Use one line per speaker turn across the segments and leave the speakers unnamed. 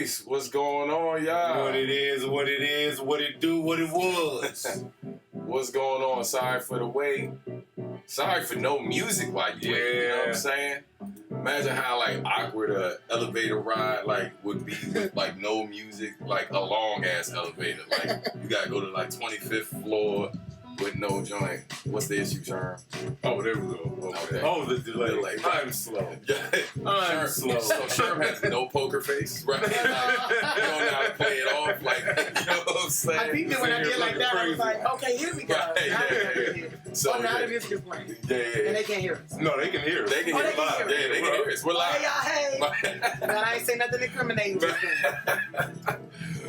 Peace. What's going on, y'all?
What it is, what it is, what it do, what it was.
What's going on? Sorry for the wait. Sorry for no music while you wait. You know what I'm saying? Imagine how like awkward a elevator ride like would be with like no music, like a long ass elevator. Like you gotta go to like 25th floor with no joint. What's the issue, Sherm?
Oh, there we go. Okay. Oh, the delay. I'm slow.
Yeah.
I'm slow.
So Sherm has no poker face, right? Like, you don't know how to play it off. Like, you know what I'm saying?
I peeped it when I did like that. I was like, okay, here we go.
Right, yeah. So
now the music is playing.
Yeah.
And they can't hear us.
No, they can hear us.
They can hear us live. Yeah, they can hear us. We're live.
Hey, y'all, hey. And I ain't say nothing incriminating just then.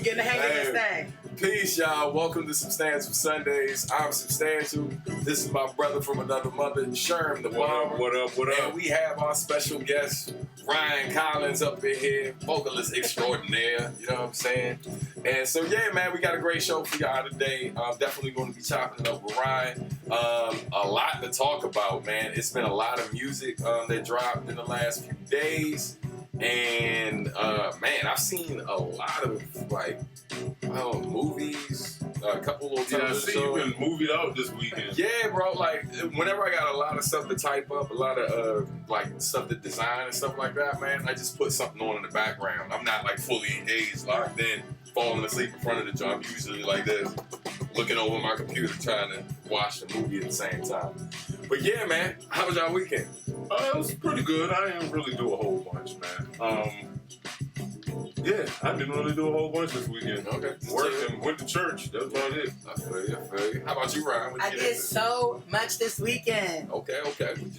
Getting the hang of this thing.
Peace, y'all. Welcome to Substantial Sundays. I'm Substantial. This is my brother from another mother, Sherm The Barber.
What up?
And we have our special guest, Ryan Collins, up in here, vocalist extraordinaire. You know what I'm saying? And so, yeah, man, we got a great show for y'all today. I'm definitely going to be chopping it up with Ryan. A lot to talk about, man. It's been a lot of music that dropped in the last few days. And, man, I've seen a lot of, like, movies, a couple little television shows.
You've been movied out this weekend.
Yeah, bro. Like, whenever I got a lot of stuff to type up, a lot of, like, stuff to design and stuff like that, man, I just put something on in the background. I'm not, like, fully engaged, locked in, falling asleep in front of the job. I'm usually like this, looking over my computer, trying to watch the movie at the same time. But, yeah, man, how was y'all weekend?
It was pretty good. I didn't really do a whole bunch, man. Yeah, I didn't really do a whole bunch this weekend.
Okay.
Worked and went to church. That's about it.
I feel you. How about you, Ryan?
I did so much this weekend.
Okay.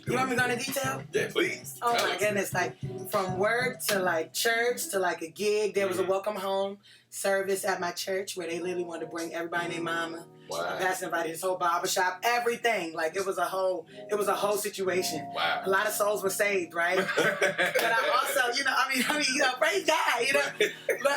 You want me to go into detail?
Yeah, please.
Oh my goodness. Like from work to like church to like a gig. There was a welcome home service at my church where they literally wanted to bring everybody and their mama.
Wow.
My pastor invited his whole barbershop, everything. Like it was a whole situation.
Wow.
A lot of souls were saved, right? But I also, praise God, But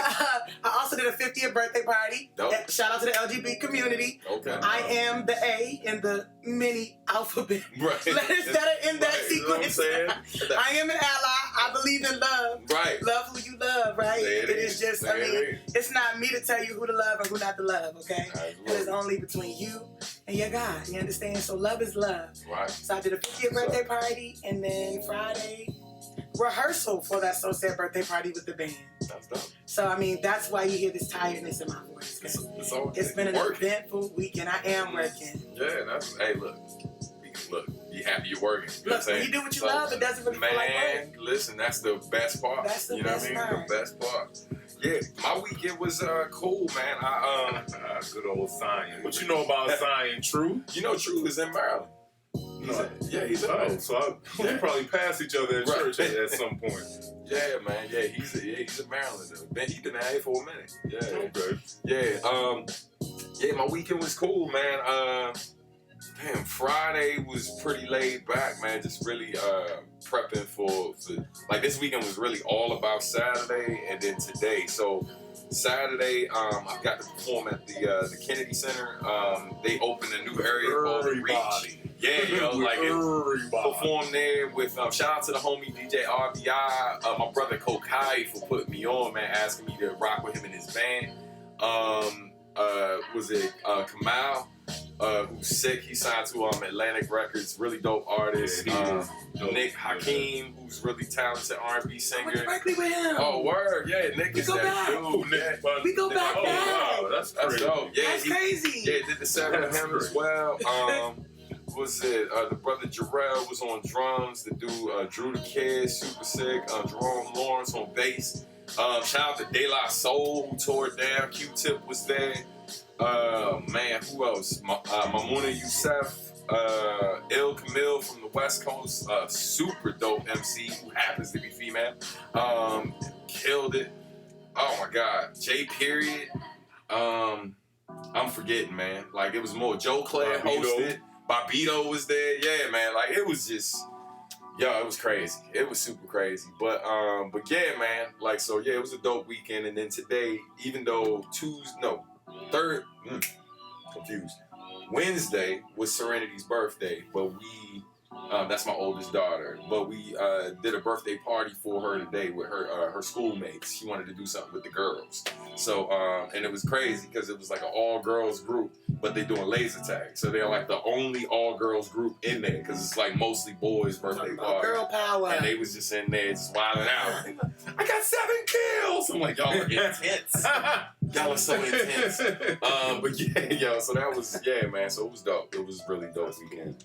I also did a 50th birthday party.
Dope.
Shout out to the LGBT community.
Okay.
I am the A in the mini alphabet.
Right.
Letters that are in that sequence.
You know what I'm saying?
I am an ally. I believe in love.
Right.
Love who you love, right?
It
is just, it's not me to tell you who to love and who not to love, okay? It is only between you and your God, you understand? So love is love.
Right.
So I did a 50th birthday party, and then Friday, rehearsal for that so sad birthday party with the band.
That's dope.
So, that's why you hear this tiredness in my voice. It's been an eventful weekend. I am working.
Yeah, look, be happy you're working. You know
look, when you do what you love, it doesn't really feel like work.
Listen, that's the best part.
That's the
you
best
know what I mean?
part.
The best part. Yeah, my weekend was cool, man.
Good old Zion. What you know about Zion? True?
You know True is in Maryland. He's in Maryland.
So we probably pass each other at church at some point.
Yeah, man. Yeah, he's in Maryland. He's been out here for a minute. Yeah.
Okay.
Yeah. My weekend was cool, man. Friday was pretty laid back, man. Just really prepping for like this weekend was really all about Saturday and then today. So Saturday, I got to perform at the Kennedy Center. They opened a new area called the Reach. Yeah, performed there with shout out to the homie DJ RBI, my brother Kokai for putting me on, man, asking me to rock with him in his band. Kamal, who's sick. He signed to Atlantic Records, really dope artist. Nick Hakeem, who's really talented R&B singer.
I went to Berkeley with him.
Oh, word. Yeah, Nick is that dude.
We go back.
Wow, that's crazy.
Dope. Yeah,
that's crazy.
Yeah, did the set with him as well. The brother Jarrell was on drums. The dude Drew the Kid, super sick. Jerome Lawrence on bass. Shout out to De La Soul who tore it down. Q-Tip was there. Man, who else? Mamuna Youssef, Il Camille from the West Coast, super dope MC who happens to be female. Killed it. Oh my God. J Period. I'm forgetting, man. Like it was more. Joe Claire hosted. Bobito was there. Yeah, man. Like it was just. Yo, it was crazy. It was super crazy. But yeah, man. Like, so yeah, it was a dope weekend. And then today, even though Wednesday was Serenity's birthday, but we That's my oldest daughter. But we did a birthday party for her today with her schoolmates. She wanted to do something with the girls. So, and it was crazy because it was like an all-girls group, but they're doing laser tag. So they're like the only all-girls group in there because it's like mostly boys' birthday party.
Girl power.
And they was just in there just wilding out. I got 7 kills! I'm like, y'all are intense. Y'all are so intense. But yeah, yo, so that was, yeah, man. So it was dope. It was really dope weekend.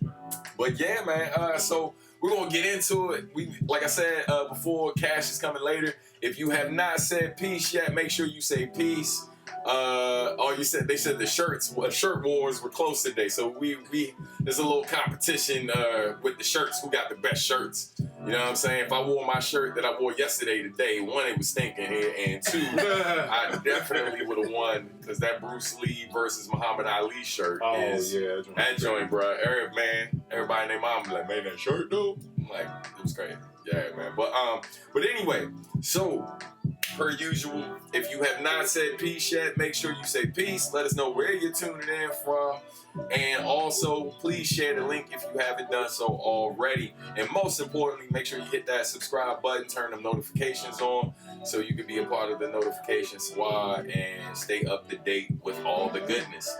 But yeah, man. So we're gonna get into it. We, like I said before, Cash is coming later. If you have not said peace yet, make sure you say peace. They said the shirt wars were close today. So there's a little competition with the shirts. Who got the best shirts? You know what I'm saying? If I wore my shirt that I wore yesterday today, 1, it was stinking here, and 2, I definitely would have won because that Bruce Lee versus Muhammad Ali shirt is that joint, bro. Everybody named mom like, man, that shirt though. I'm like, it was crazy. Yeah, man. But anyway, so per usual, if you have not said peace yet, make sure you say peace. Let us know where you're tuning in from. And also, please share the link if you haven't done so already. And most importantly, make sure you hit that subscribe button, turn them notifications on so you can be a part of the notification squad and stay up to date with all the goodness.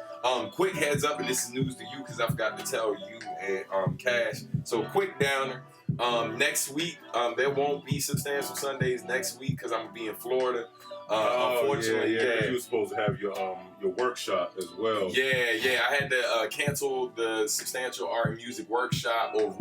Quick heads up, and this is news to you because I forgot to tell you and Cash. So quick downer. Next week, there won't be Substantial Sundays next week because I'm going to be in Florida. Unfortunately,
yeah. You were supposed to have your workshop as well.
Yeah. I had to cancel the Substantial Art and Music workshop or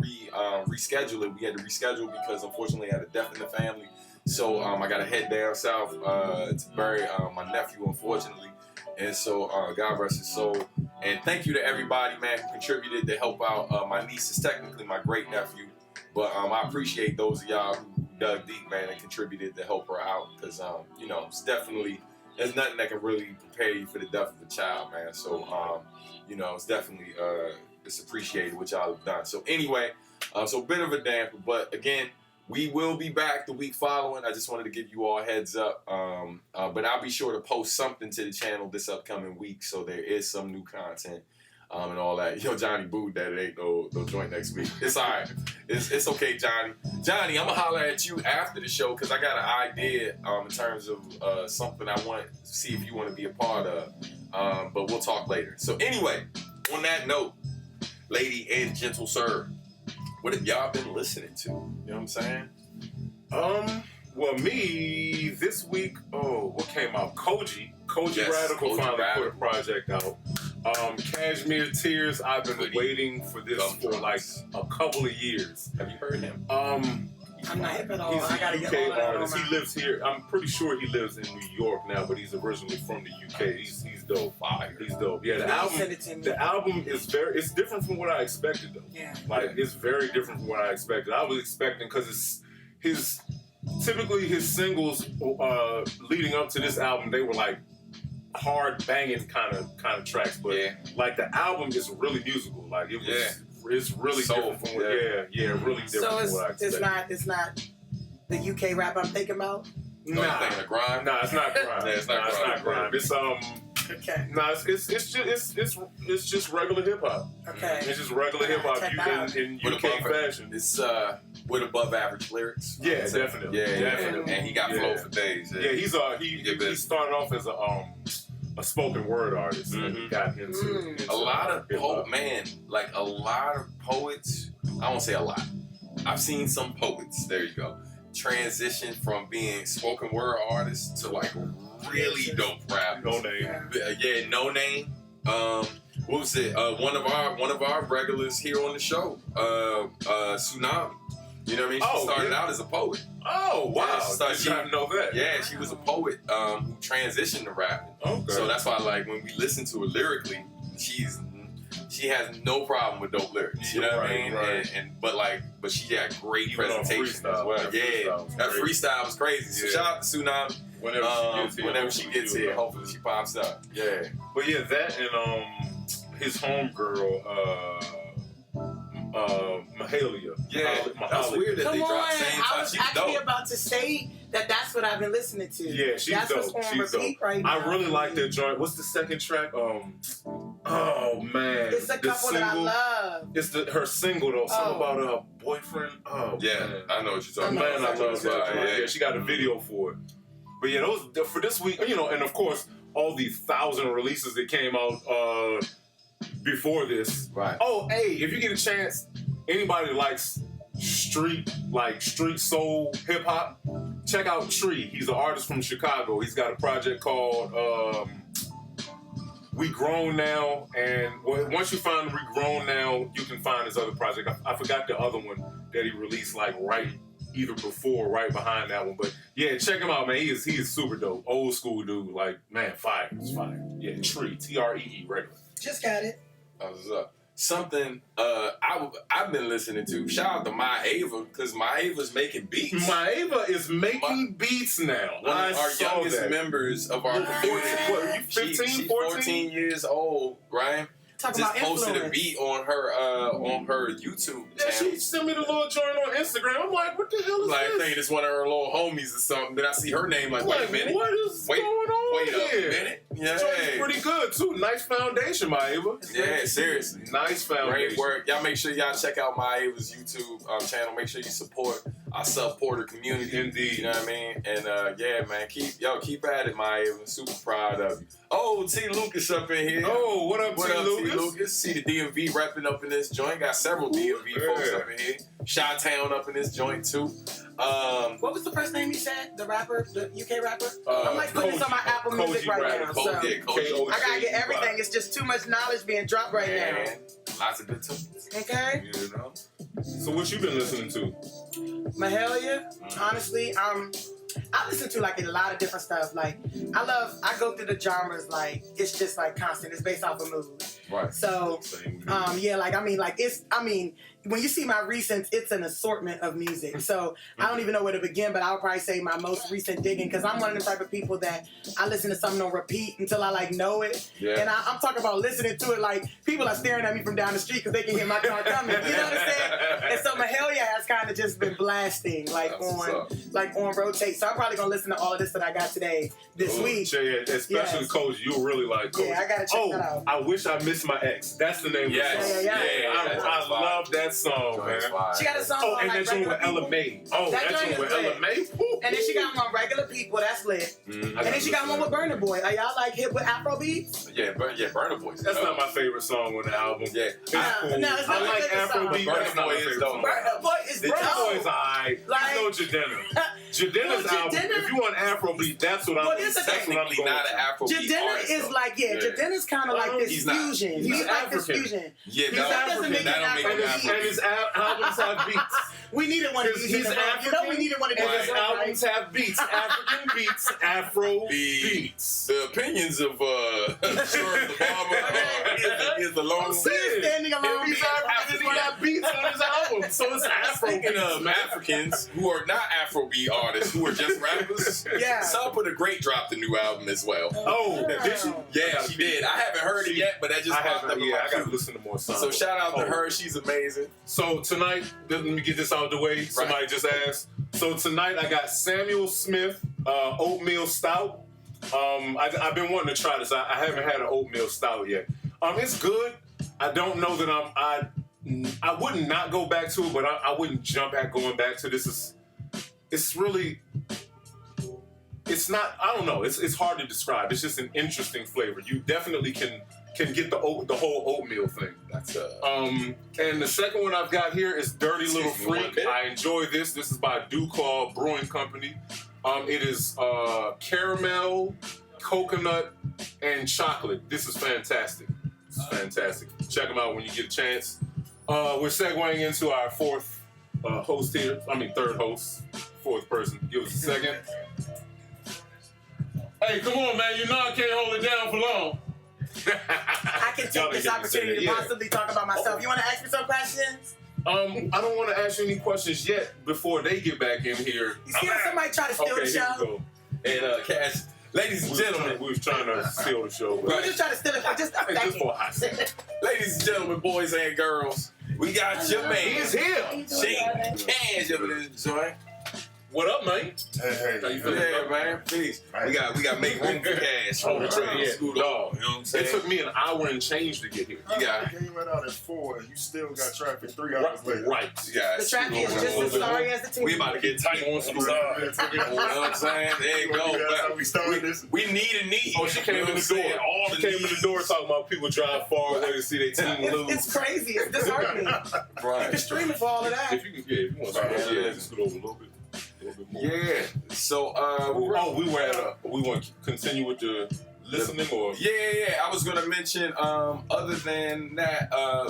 reschedule it. We had to reschedule because unfortunately I had a death in the family. So I got to head down south to bury my nephew, unfortunately. And so God rest his soul. And thank you to everybody, man, who contributed to help out. My niece is technically my great nephew. But I appreciate those of y'all who dug deep, man, and contributed to help her out. Because, it's definitely, there's nothing that can really prepare you for the death of a child, man. So, it's definitely, it's appreciated what y'all have done. So anyway, so a bit of a damper. But again, we will be back the week following. I just wanted to give you all a heads up. But I'll be sure to post something to the channel this upcoming week. So there is some new content. And all that. Yo, Johnny booed that it ain't no joint next week. It's all right. It's okay, Johnny. Johnny, I'm going to holler at you after the show because I got an idea in terms of something I want to see if you want to be a part of. But we'll talk later. So anyway, on that note, lady and gentle sir, what have y'all been listening to? You know what I'm saying?
Well, me, this week, what came out? Koji
Yes,
Radical
Koji
finally
Radical.
put a project out. Cashmere Tears, I've been waiting for this for like a couple of years.
Have you heard him?
I'm not hip at all.
He's
I gotta
a
get
UK
all that
artist.
on
He lives here. I'm pretty sure he lives in New York now, but he's originally from the UK. He's dope.
Fire.
He's dope. Yeah,
Send it to me.
the album is it's different from what I expected though.
Yeah.
Like it's very different from what I expected. I was expecting because typically his singles leading up to this album, they were like hard banging kind of tracks, but like the album is really musical. Like it was, it's really
Soulful,
different from what, really different
So
from what I expected.
it's not the UK rap I'm thinking about?
Nah, grime?
Nah, it's not grime.
Yeah, it's not grime.
It's
Okay.
nah, it's just regular hip hop.
Okay.
It's just regular hip hop in UK fashion.
It's with above average lyrics.
Yeah, definitely.
Definitely. And he got flow for days.
Yeah, he started off as a spoken word artist, and he got into
a lot of a lot of poets. I won't say a lot. I've seen some poets. There you go. Transition from being spoken word artists to like really dope rappers.
No name.
Yeah, no name. What was it? One of our regulars here on the show, Tsunami. You know what I mean? She started out as a poet.
Oh, wow.
Yeah,
she didn't know that.
Yeah, she was a poet who transitioned to rapping. Okay. So that's why, like, when we listen to her lyrically, she has no problem with dope lyrics. You know what I mean?
Right.
But she had great presentation as well. That freestyle was crazy. So shout out to Tsunami. Whenever she gets here, hopefully she pops up. Yeah.
But yeah, that and his homegirl, Mahalia.
Yeah, that's weird that they dropped the same time.
I was actually about to say That's what I've been listening to.
Yeah, she's
that's
dope.
What's on
She's
repeat
dope.
right now.
I really like that joint. What's the second track? Oh man,
It's a couple that I love.
It's her single though. Something about her boyfriend. Oh
yeah,
man.
I know what you're talking
Man,
about.
I love that. Yeah, she got a video for it. But yeah, those for this week, you know, and of course all the 1,000 releases that came out before this.
Right.
Oh, hey, if you get a chance, anybody that likes street soul hip hop, check out Tree. He's an artist from Chicago. He's got a project called We Grown Now, and once you find We Grown Now, you can find his other project. I forgot the other one that he released either before or right behind that one. But yeah, check him out, man. He is super dope. Old school dude. Like, man, fire. It's fire. Yeah, Tree. Tree, regular.
Just got it.
What's up? Something I've been listening to. Shout out to My Ava, because My Ava's making beats.
My Ava is making beats now.
One of our youngest members of our community.
What, you 15,
she's
14?
14 years old, right?
Talk
Just
about
posted
influence.
a beat on her YouTube
Yeah,
channel.
she sent me the little joint on Instagram. I'm like, what the hell is
Like, I
this?
think it's one of her little homies or something. Then I see her name, like, wait a minute.
What is going on
Wait
here?
a minute. Yeah.
Joint's pretty good, too. Nice foundation, my Ava.
Yeah, seriously.
Nice foundation.
Great work. Y'all make sure y'all check out my Ava's YouTube channel. Make sure you support our SUBporter community.
Indeed.
You know what I mean? And yeah, man, keep at it, my Ava. Super proud of you. Oh, T. Lucas up in here.
Oh, what up,
What
T.
up,
Lucas?
T. Lucas? See the DMV repping up in this joint. Got several DMV folks up in here. Chi-Town up in this joint, too.
What was the first name you said? The rapper? The UK rapper? I'm like putting this on my Apple Music right now. So
Koji.
I gotta get everything. It's just too much knowledge being dropped right now.
Lots of good tunes.
Okay?
You know?
So what you been listening to?
Mahalia, honestly, I listen to like a lot of different stuff. Like I go through the genres like it's just like constant. It's based off a mood.
Right.
So yeah, like when you see my recents, it's an assortment of music. So I don't even know where to begin, but I would probably say my most recent digging, because I'm one of the type of people that I listen to something on repeat until I like know it.
Yeah.
And I'm talking about listening to it like people are staring at me from down the street because they can hear my car coming. You know what I'm saying? And so Mahalia has kind of just been blasting on rotate. So I'm probably gonna listen to all of this that I got today this week.
Yeah, especially Koji. You'll really like Koji.
Yeah, I gotta check that out.
I Wish I Missed My Ex. That's the name of the song.
Yeah.
I love that song, man.
She got a song on
and
like
that joint with
Regular
Ella
People.
May. Oh, that joint with Ella May.
And then she got one on Regular People. That's lit. And then she got one with Burna Boy. Are y'all like hip with Afro beats?
Yeah, Burna Boy.
That's not my favorite song on the album.
Yeah.
It's cool.
No, it's not
I like Afrobeat. That's not my favorite song.
Burna Boy is bro.
Burna Boy's alright. You know Jadena. Jadena's album. If you want Afrobeat, that's what I'm.
Technically not an Afrobeat
Jadena
artist,
is
though.
like Jadena's kind of like this
He's not.
fusion. He's like this fusion.
Yeah,
that doesn't make
that don't make him
Afrobeat.
And his albums have beats.
We needed one of these.
He's African.
We needed one of these.
And his albums have beats. African beats, Afro beats.
The opinions of Sherm The Barber is the long
standing alone.
He's African and he got beats on his album. So it's Afro.
Speaking of Africans who are not Afrobeat artists, who are just rappers, SUBporter Great dropped a new album as well.
Oh, did she?
Yeah, she did. I haven't heard it yet, but that just popped up in my
I gotta
queue.
listen to more songs.
So shout out to her. She's amazing.
So tonight, let me get this out of the way. Somebody just asked. So tonight I got Samuel Smith oatmeal stout. I've been wanting to try this. I haven't had an oatmeal stout yet. It's good. I don't know that I wouldn't not go back to it, but I wouldn't jump at going back to this. It's really. It's not. I don't know. It's hard to describe. It's just an interesting flavor. You definitely can get the whole oatmeal thing.
That's
and the second one I've got here is Dirty Little Freak. I enjoy this. This is by Duclaw Brewing Company. It is caramel, coconut, and chocolate. This is fantastic. This is fantastic. Check them out when you get a chance. We're segueing into our fourth host here. Third host. Fourth person. Give us a second. Hey, come on, man. You know I can't hold it down for long.
I can take this opportunity to possibly talk about myself. You want to ask me some questions?
I don't want to ask you any questions yet before they get back in here.
You see how somebody try to steal the show?
Here we go.
And Cash, ladies and gentlemen,
we was trying to steal the show.
We were just trying to steal it for just a second.
for a hot second.
Ladies and gentlemen, boys and girls, we got your man.
He's here.
She Cash up in this joint.
What up, man?
Hey,
How you feeling?
Yeah, man. Peace. We got to make room for cash.
Oh,
Scoot
yeah.
on. You know what I'm saying?
It took me an hour and change to get here.
You got
you went out at 4 and you still got traffic 3 hours later.
Right.
You got
The traffic is just as sorry as the team.
We about to get tight on some stuff. You know what I'm saying? There you go.
That's how we started this.
We need a need.
Oh, she came in the door. She came in the door talking about people drive far away to see their team lose.
It's crazy. It's disheartening. You
Right.
can stream it for all of that.
If you want to just scoot over a little bit. More.
Yeah. So,
we want to continue with the listening or?
Yeah. I was gonna mention, other than that,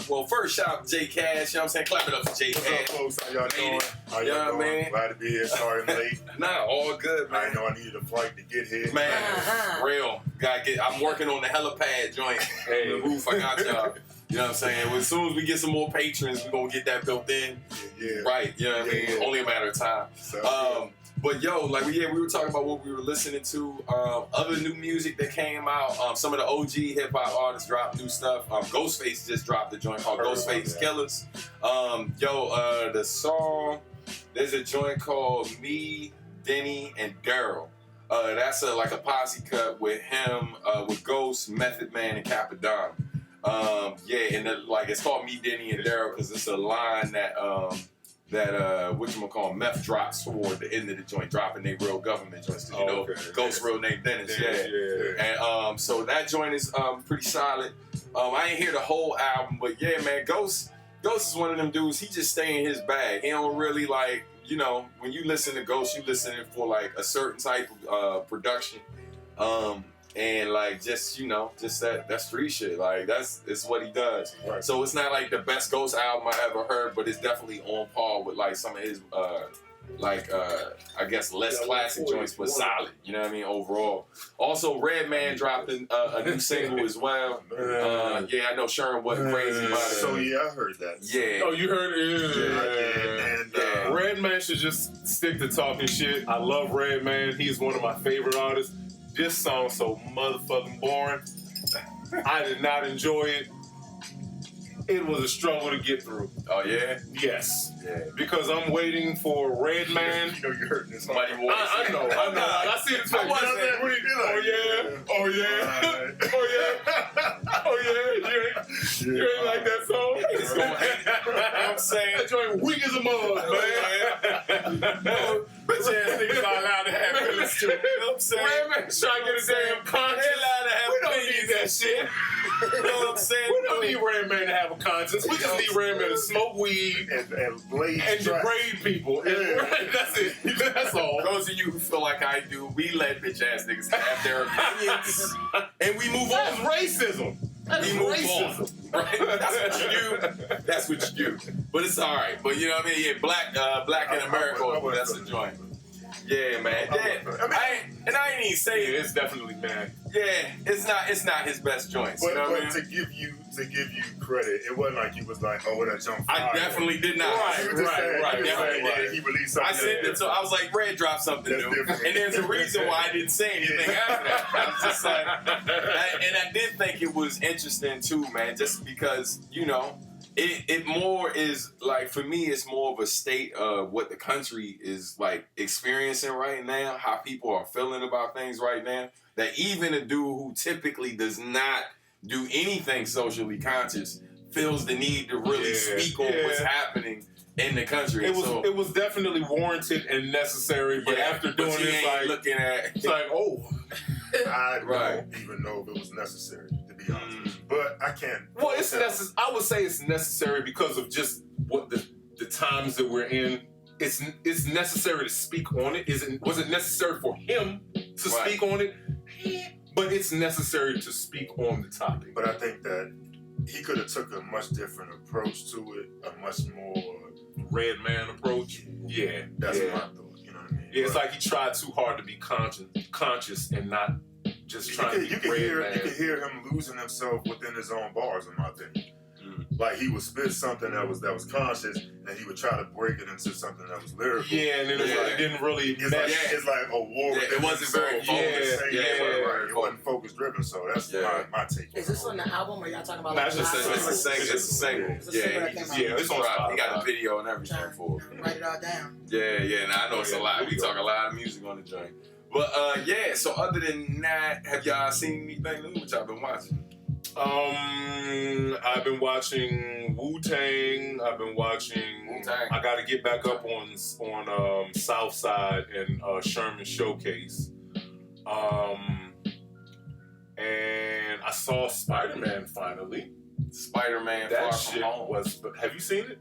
well, first shout out to J Cash. You know what I'm saying? Clap it up for J
What's
Cash.
up, folks? How y'all doing? How
Yeah,
y'all doing?
man.
Glad to be here. Sorry I'm late.
Nah, all good,
I
man.
know I needed a flight to get here.
Man,
Uh-huh.
real. I'm working on the helipad joint.
Hey.
The roof, I got y'all. You know what I'm saying? Well, as soon as we get some more patrons, we're gonna get that built in.
Yeah.
Right, you know what I mean?
Yeah.
Only a matter of time.
So,
But yo, like we were talking about what we were listening to. Other new music that came out. Some of the OG hip hop artists dropped new stuff. Ghostface just dropped a joint called Ghostface Killers. The song. There's a joint called Me, Denny, and Daryl. That's like a posse cut with him, with Ghost, Method Man, and Capadonna. It's called Me, Denny, and Daryl because it's a line that whatchamacallit, Meth drops toward the end of the joint, dropping their real government joints. Ghost real name Dennis, And so that joint is pretty solid. I ain't hear the whole album, but yeah, man, Ghost is one of them dudes. He just stay in his bag. He don't really like, when you listen to Ghost, you listening for like a certain type of production. And like just that street shit, like it's what he does.
Right.
So it's not like the best Ghost album I ever heard, but it's definitely on par with like some of his I guess less classic joints, but solid. You know what I mean? Overall. Also, Redman dropped a new single as well. I know Sherm wasn't crazy about it.
So yeah, I heard that.
Yeah.
Oh, you heard it?
Yeah. And
Redman should just stick to talking shit. I love Redman. He's one of my favorite artists. This song's so motherfucking boring. I did not enjoy it. It was a struggle to get through.
Oh yeah?
Yes.
Yeah.
Because I'm waiting for Redman.
you know you're hurting this.
Somebody voice.
I know. I see it.
I wasn't.
Oh yeah. You ain't like that song?
It's going, you know what I'm saying?
That joint weak as a mug, man. Bitch ass niggas not allowed to have feelings too. You know what I'm saying? Redman's trying to get a damn conscience. We don't need that shit.
You know what I'm saying?
We don't need Redman to have a conscience. We just need Redman to smoke weed
and blaze
and degrade people.
Yeah.
That's it. That's all.
Those of you who feel like I do, we let bitch ass niggas have their opinions and we move
That's
on.
racism. That's
We move
racism.
on. Right? That's what you do. That's what you do. But it's alright. But you know what I mean? Yeah, Black in America, that's the joint. Yeah, man. Yeah. I ain't even saying
It's definitely, man.
Yeah, it's not his best joints.
But,
you know what I
but
mean?
to give you credit, it wasn't like you was like, oh, that jump fire.
I definitely did not.
Right. He released something.
I sent it to. I was like, Red dropped something
That's
new,
different.
and there's a reason why I didn't say anything after that. I was just like, I did think it was interesting too, man. Just because it more is like, for me, it's more of a state of what the country is like experiencing right now, how people are feeling about things right now. That even a dude who typically does not do anything socially conscious feels the need to really speak on what's happening in the country.
It was definitely warranted and necessary, but after doing it, like
looking at,
it's like, oh,
I don't even know if it was necessary, to be honest. But I can't.
Well, it's necessary. I would say it's necessary because of just what the times that we're in. It's necessary to speak on it. Was it necessary for him to speak on it? But it's necessary to speak on the topic.
But I think that he could have took a much different approach to it, a much more
Redman approach. Yeah,
that's my thought. You know what I mean?
Yeah, it's like he tried too hard to be conscious and not just trying to be
you can hear him losing himself within his own bars, in my opinion. like he would spit something that was conscious, and he would try to break it into something that was lyrical.
Yeah, and then it didn't really.
It's like a war.
Yeah, it wasn't very focused.
It wasn't focus driven. So that's my take.
Is this on the album, or y'all talking about?
It's a single. Yeah,
it's on Spotify.
He got a video and everything for it.
Write it all down.
Yeah. Nah, I know it's a lot. We talk a lot of music on the joint. But so other than that, have y'all seen anything new which y'all been watching?
I've been watching Wu-Tang. I've been watching
Wu-Tang.
I gotta get back up on Southside and Sherman Showcase. And I saw Spider-Man finally.
Spider-Man
That
Far
shit
From Home.
was. Have you seen it?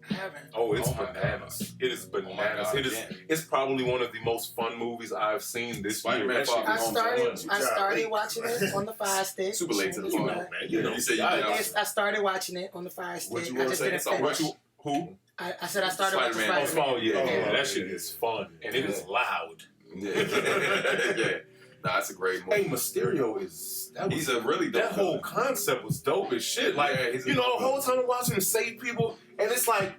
I haven't.
Oh, it's
my
bananas. It is bananas.
God,
It's probably one of the most fun movies I've seen this
Spider-Man
year.
Far From
I
Home.
started watching it on the Fire Stick.
Super late to the party.
Man, you know,
You said you
Yes, I started watching it on the Fire Stick.
What you
I
wanna
just
say?
didn't
It's a
finish.
Who?
I said I started watching
Spider-Man.
Spider-Man.
Oh, yeah.
Yeah.
That shit is fun. And it is loud.
Yeah. Nah, it's a great movie.
Hey, Mysterio
He's a really dope
that whole
villain.
concept was dope as shit. Like,
Yeah, he's a
the
dope
whole time I'm watching him save people, and it's like,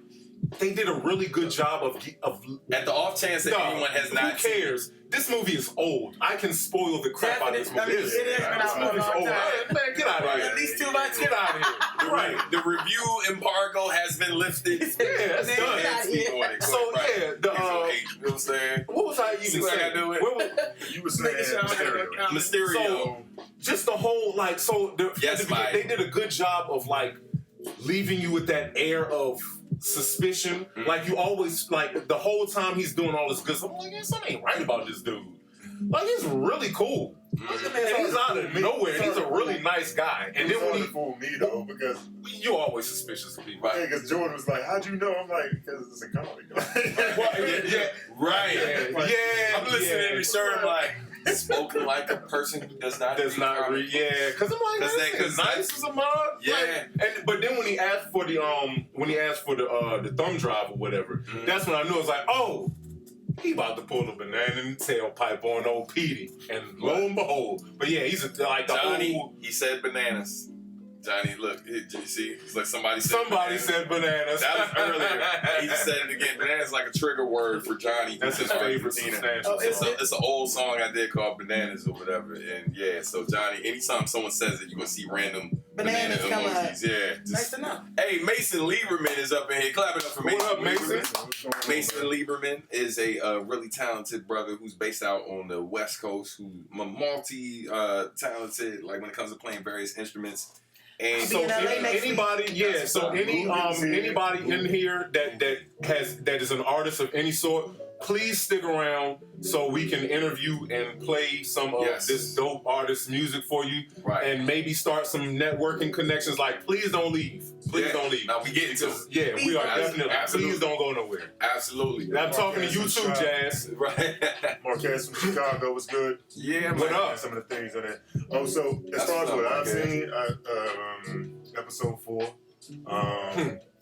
they did a really good job of
At the off chance that anyone has not
who cares? This movie is old. I can spoil the crap out of this movie.
It has been out for a long time.
Man, get out of here.
At least 2 months.
Get out of here. Right.
The review embargo has been lifted.
Yeah, that's
Get
done.
out of here.
So, yeah,
You know what I'm saying?
what was I even
See what I
saying?
gotta do it?
Where was-
You were saying Mysterio.
Mysterio.
So, just the whole, like,
Yes, Mike.
they did a good job of, like, leaving you with that air of suspicion.
Mm-hmm.
Like, you always, like, the whole time he's doing all this good stuff, I'm like, yeah, something ain't right about this dude. Like, he's really cool.
Mm-hmm.
And he's out of nowhere, and he's a really nice guy. And then when
for me though, because
you're always suspicious of people.
because Jordan was like, "How'd you know?" I'm like, "Because it's a comedy."
Right.
Yeah.
I'm listening to Sherm like spoken like a person who does not
Because I'm like,
Cause
nice as a mug.
Yeah.
Like, but then when he asked for the thumb drive or whatever,
Mm-hmm.
that's when I knew. I was like, oh, he about to pull a banana in the tailpipe on old Petey, and lo and behold. But yeah, he's like the
Johnny,
whole.
he said bananas. Johnny, look, you see, it's like somebody
Said bananas.
That was earlier. He just said it again. Bananas is like a trigger word for Johnny.
That's his favorite substantial
Oh, is
song.
it?
It's an old song I did called Bananas or whatever. And yeah, so Johnny, anytime someone says it, you're going to see random
Bananas
banana
come
emojis. Yeah.
Nice to know.
Hey, Mason Lieberman is up in here. Clap it up for Mason.
What up, Mason?
Lieberman. Mason Lieberman is a really talented brother who's based out on the West Coast, who's multi-talented, like when it comes to playing various instruments. And
So
in LA next
anybody in here that is an artist of any sort, please stick around so we can interview and play some of this dope artist music for you, and maybe start some networking connections. Like, please don't leave. Please don't leave.
Now we get into it.
Yeah, we are definitely.
Absolutely.
Please don't go nowhere.
Absolutely.
And I'm talking to you too, Jazz.
Right.
Marquez from Chicago was good.
Yeah,
What
man.
up?
Some of the things on it. Oh, so as far as what I've seen, episode 4 from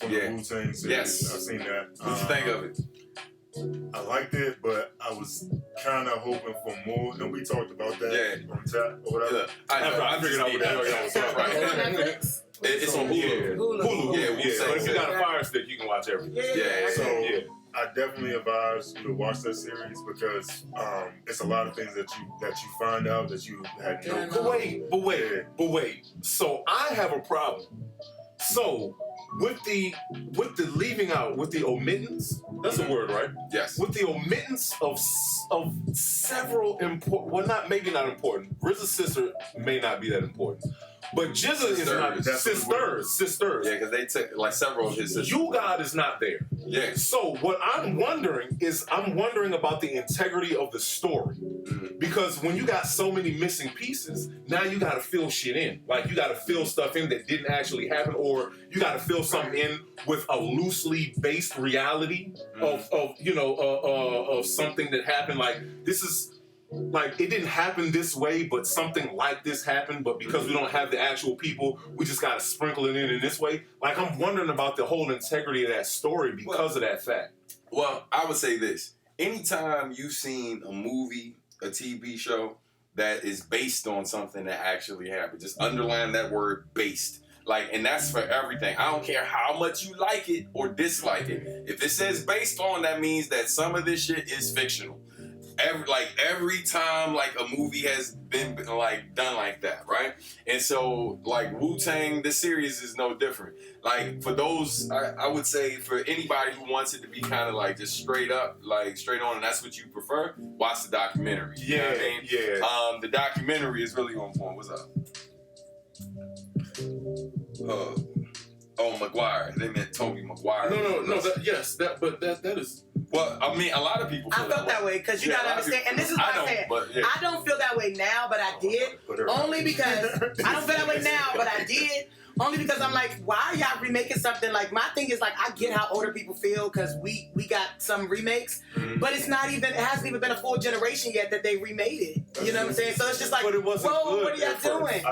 the Wu-Tang series.
Yes.
I've seen that.
What'd you think of it?
I liked it, but I was kind of hoping for more, and we talked about that on tap or whatever.
Look, I
figured out what the hell y'all was talking about.
Netflix?
It's on Hulu.
Hulu.
Yeah,
But if you got a Fire Stick, you can watch everything.
Yeah.
So
Yeah.
I definitely advise you to watch that series because it's a lot of things that you find out that you had no
But wait. So I have a problem. So with the leaving out, with the omittance, that's a word, right?
Yes.
With the omittance of several important, well, maybe not important. RZA's sister may not be that important, but Jizza is not. Sisters.
Yeah, because they took like several of his sisters.
You God is not there.
Yeah.
So what I'm wondering about the integrity of the story. Because when you got so many missing pieces, now you got to fill shit in. Like, you got to fill stuff in that didn't actually happen, or you got to fill something in with a loosely based reality of something that happened. Like, this is like, it didn't happen this way, but something like this happened. But because we don't have the actual people, we just got to sprinkle it in this way. Like, I'm wondering about the whole integrity of that story because of that fact.
Well, I would say this. Anytime you've seen a movie, a TV show that is based on something that actually happened, just underline that word based. Like, and that's for everything. I don't care how much you like it or dislike it. If it says based on, that means that some of this shit is fictional. Every time like a movie has been like done like that, right? And so like Wu-Tang, this series is no different. Like for those, I would say for anybody who wants it to be kind of like just straight up, like straight on, and that's what you prefer, watch the documentary. You know what I mean?
Yeah.
The documentary is really on point. What's up? McGuire. They meant Toby McGuire.
No. That is.
Well, I mean, a lot of people feel
I felt that way because you gotta understand, and this is what I'm saying. I don't feel that way now, but I did. Only because I don't feel that way now, but I did. Only because I'm like, why are y'all remaking something? Like, my thing is like, I get how older people feel because we got some remakes, but it hasn't even been a full generation yet that they remade it. You know what I'm saying? So it's just like,
but it wasn't
whoa,
good
what are y'all doing?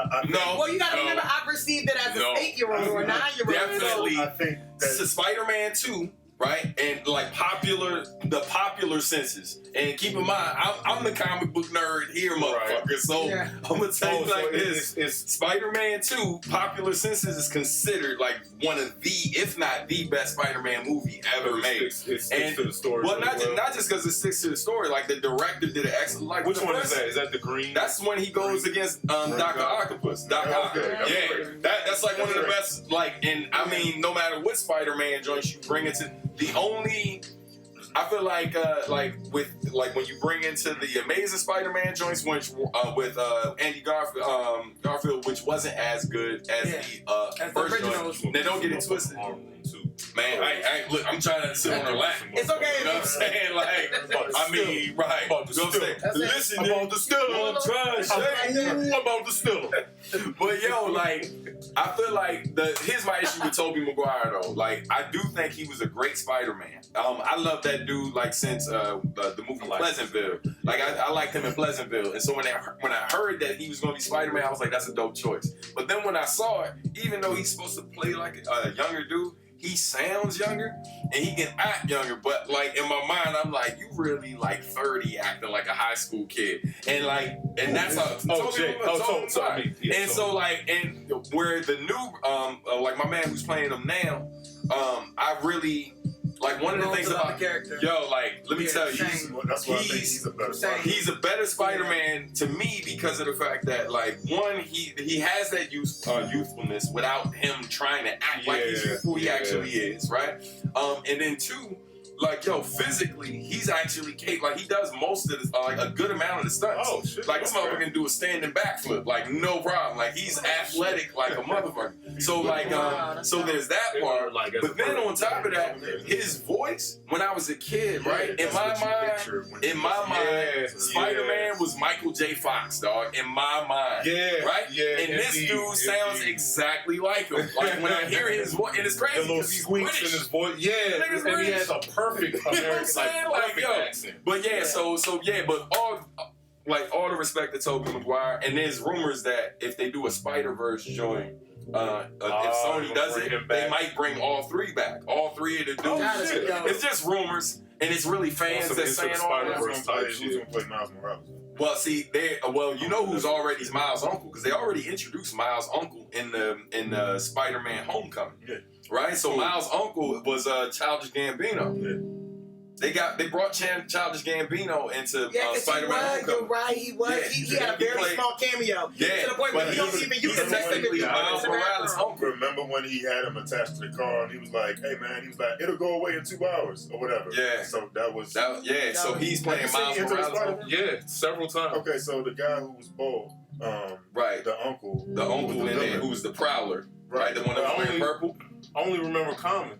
Well, you gotta remember, I perceived it as an 8-year-old or a 9-year-old.
Definitely.
I think that
Spider-Man 2. Right? And like the popular senses. And keep in mind, I'm the comic book nerd here, motherfucker. Right. So I'm gonna tell you like this. Spider-Man 2, popular senses is considered like one of the, if not the best Spider-Man movie ever made.
It sticks to the story.
Well, not just because it sticks to the story. Like the director did an excellent. Like
which one is that? Is that the green?
That's when he goes against Dr. Octopus. Dr. Octopus. Yeah. That's like one of the best. Like, and I mean, no matter what Spider-Man joints you bring it to. The only, I feel like when you bring into the Amazing Spider-Man joints, which with Andy Garfield, which wasn't as good as the first
originals.
Now don't get it twisted. Man, look, I'm trying to sit on her lap.
It's okay.
You know what I'm saying? Like, I mean, right.
About the still.
Listen,
about the still. I'm about the still.
But yo, like, I feel like here's my issue with Tobey Maguire though. Like, I do think he was a great Spider-Man. I love that dude like since the movie Pleasantville. Like, I liked him in Pleasantville, and so when I heard that he was gonna be Spider-Man, I was like, that's a dope choice. But then when I saw it, even though he's supposed to play like a younger dude, he sounds younger and he can act younger, but like in my mind, I'm like, you really like 30 acting like a high school kid. And like, and that's how and so like, and where the new like my man who's playing him now, I really like one of the things about
the character.
Yo, like, let me tell you,
that's why I think he's a better Spider-Man.
He's a better Spider-Man to me because of the fact that, like, one, he has that youthfulness without him trying to act like he's who he actually is, right? And then two, like, yo, physically, he's actually capable. Like, he does most of this, like, a good amount of the stunts.
Oh, shit.
Like, this motherfucker can do a standing backflip, like, no problem. Like, he's athletic like a motherfucker. So, like, so there's that part.
Like,
but then on top of that, his voice, when I was a kid, right? In my mind, Spider-Man was Michael J. Fox, dog. In my mind.
Yeah.
Right?
Yeah.
And this dude sounds exactly like him. Like, when I hear his voice, and it's crazy.
The little squeaks in his voice. Yeah. And he has a perfect American accent.
But all the respect to Tobey Maguire, and there's rumors that if they do a Spider-Verse joint, if Sony does it, they might bring all three back. All three of the dudes. It's just rumors, and it's really fans that's saying all that.
Who's gonna play Miles Morales?
Well, see, you know who's already Miles' uncle, because they already introduced Miles' uncle in the Spider-Man Homecoming. Yeah. Right? So Miles' uncle was Childish Gambino. Yeah. They brought Childish Gambino into Spider-Man Homecoming. You're
right, he was. Yeah. He had a very small cameo.
Yeah.
To the point where he don't even use
technically Miles Morales' uncle.
Remember when he had him attached to the car and he was like, hey man, he was like, it'll go away in 2 hours or whatever. Yeah. So that was...
so he's playing Miles Morales.
Yeah, several times.
Okay, so the guy who was bald,
right.
The uncle
in there who was the Prowler. Right, the one that was wearing purple.
I only remember Common.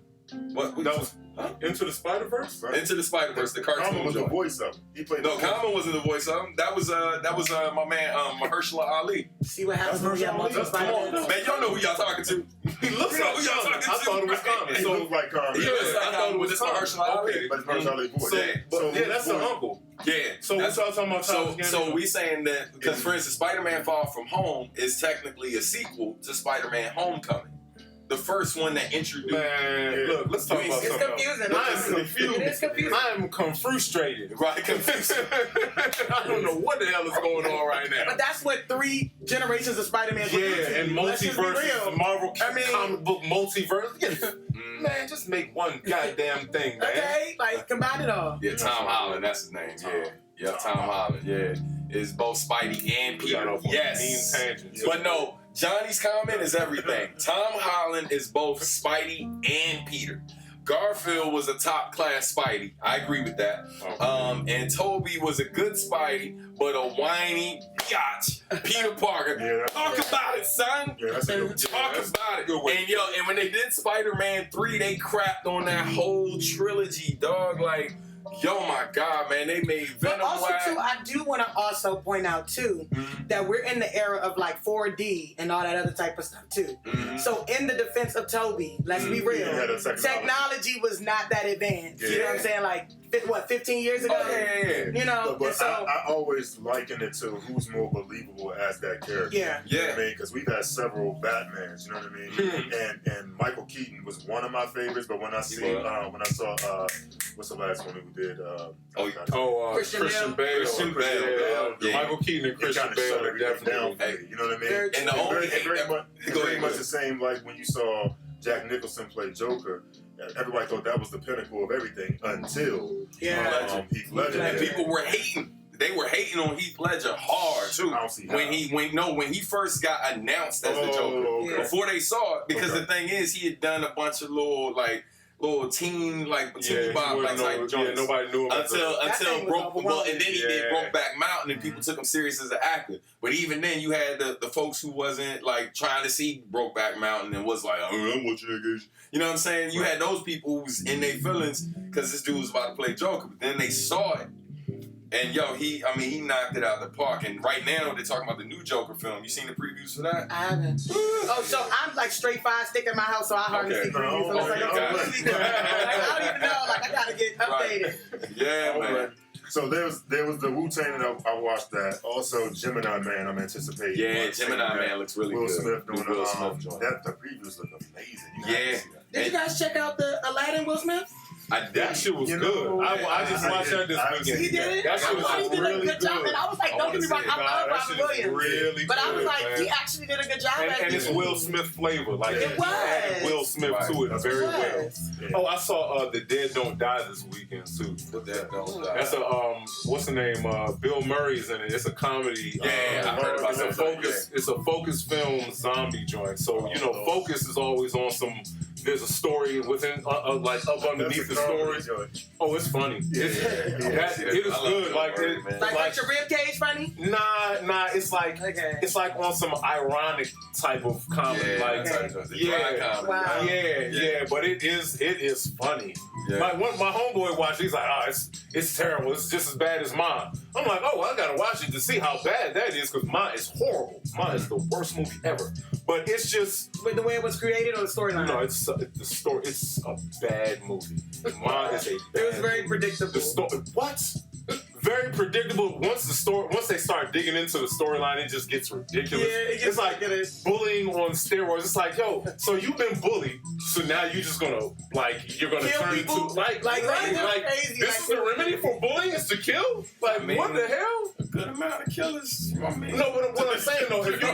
What
that was Into the Spider-Verse?
Right? Into the Spider-Verse, the cartoon.
Common was the voice of him. He played
Common wasn't the voice of him. That was my man Mahershala Ali.
See what happens when we have multiple Spider-Man?
Man, y'all know who y'all talking to.
He looks like who y'all talking to. I thought it was Common.
He looked like Common.
I thought it was just Mahershala Ali.
But it's Mahershala Ali's voice.
Yeah, that's the uncle.
Yeah.
So what y'all talking about?
So we saying that because for instance, Spider-Man Far From Home is technically a sequel to Spider-Man Homecoming. the first one that introduced.
Man, look, let's talk about something.
It's confusing.
I am confused.
It is confusing.
I am frustrated.
Right, confused.
I don't know what the hell is going on right now.
But that's what 3 generations of Spider-Man.
And multiverse, Marvel comic book multiverse. Man, just make one goddamn thing, man.
Okay, like combine it all.
Yeah, Tom Holland, that's his name. Yeah, Tom Holland. Yeah, is both Spidey and Peter. Yes, but no, Johnny's comment is everything. Tom Holland is both Spidey and Peter. Garfield was a top class Spidey. I agree with that. And Toby was a good Spidey, but a whiny biatch Peter Parker. Talk about it, son. Talk about it. And when they did Spider-Man 3, they crapped on that whole trilogy, dog. Like, yo, my God, man, they made Venom.
But also, too, I do want to also point out, too, that we're in the era of, like, 4D and all that other type of stuff, too. So, in the defense of Toby, let's be real, technology was not that advanced. You know what I'm saying? Like, 15 years ago? You know?
But I always liken it to who's more believable as that character. You know what I mean? Because we've had several Batmans, you know what I mean? And Michael Keaton was one of my favorites, but when I saw what's the last one we did?
Christian
Bale.
Michael Keaton and Christian Bale are definitely,
you know what I mean?
And the only
very much the same like when you saw Jack Nicholson play Joker. Everybody thought that was the pinnacle of everything until Heath Ledger.
And people were hating. They were hating on Heath Ledger hard too. When he first got announced as the Joker, before they saw it, because the thing is, he had done a bunch of little teen bomb type joints.
Nobody knew him
until Brokeback, and then he did Brokeback Mountain, and people took him serious as an actor. But even then, you had the folks who wasn't like trying to see Brokeback Mountain and was like, I'm watching that guy. You know what I'm saying? You had those people who was in their feelings because this dude was about to play Joker. But then they saw it, and he knocked it out of the park. And right now they're talking about the new Joker film. You seen the previews for that?
I haven't. So I'm like straight fire stick in my house, so I hardly see previews. I don't even know. Like I gotta get updated.
Yeah, man.
So there was the Wu-Tang that I watched that. Also Gemini Man, I'm anticipating.
Yeah, Gemini Man looks really
Will
good.
Smith doing
Will Smith joint.
The previews look amazing.
Did you guys check out the Aladdin Will Smith?
That shit was good. I just watched that this weekend.
He did it?
That shit was
he did
really
a good job. And I was like, don't get me wrong, I love Robin Williams.
Really
but I was like,
man.
he actually did a good job.
And it's Will Smith flavor. Like
it was.
Added Will Smith to it very well. Oh, I saw The Dead Don't Die this weekend too.
The Dead Don't Die.
That's a what's the name? Bill Murray's in it. It's a comedy.
I heard about that.
It's a Focus film zombie joint. So Focus is always on some. There's a story within, like up underneath the story. Oh, it's funny. It is good. Like
your rib cage funny?
Nah. It's like it's like on some ironic type of comedy. But it is funny. Yeah. Like when my homeboy watched it, he's like, it's terrible. It's just as bad as mine. I'm like, I gotta watch it to see how bad that is because mine is horrible. Mine is the worst movie ever. But it's just
with the way it was created or the storyline.
No, it's the story. It's a bad movie. Mine is a bad
It was very predictable.
The story. What? Very predictable. Once they start digging into the storyline, it just gets ridiculous. Yeah, it's like bullying on steroids. It's like, so you've been bullied, so now you're just gonna you're gonna
kill
turn
people?
into
crazy.
This is the remedy for bullying is to kill? Like what the hell?
A good amount of killers.
No, but what I'm saying though, if you're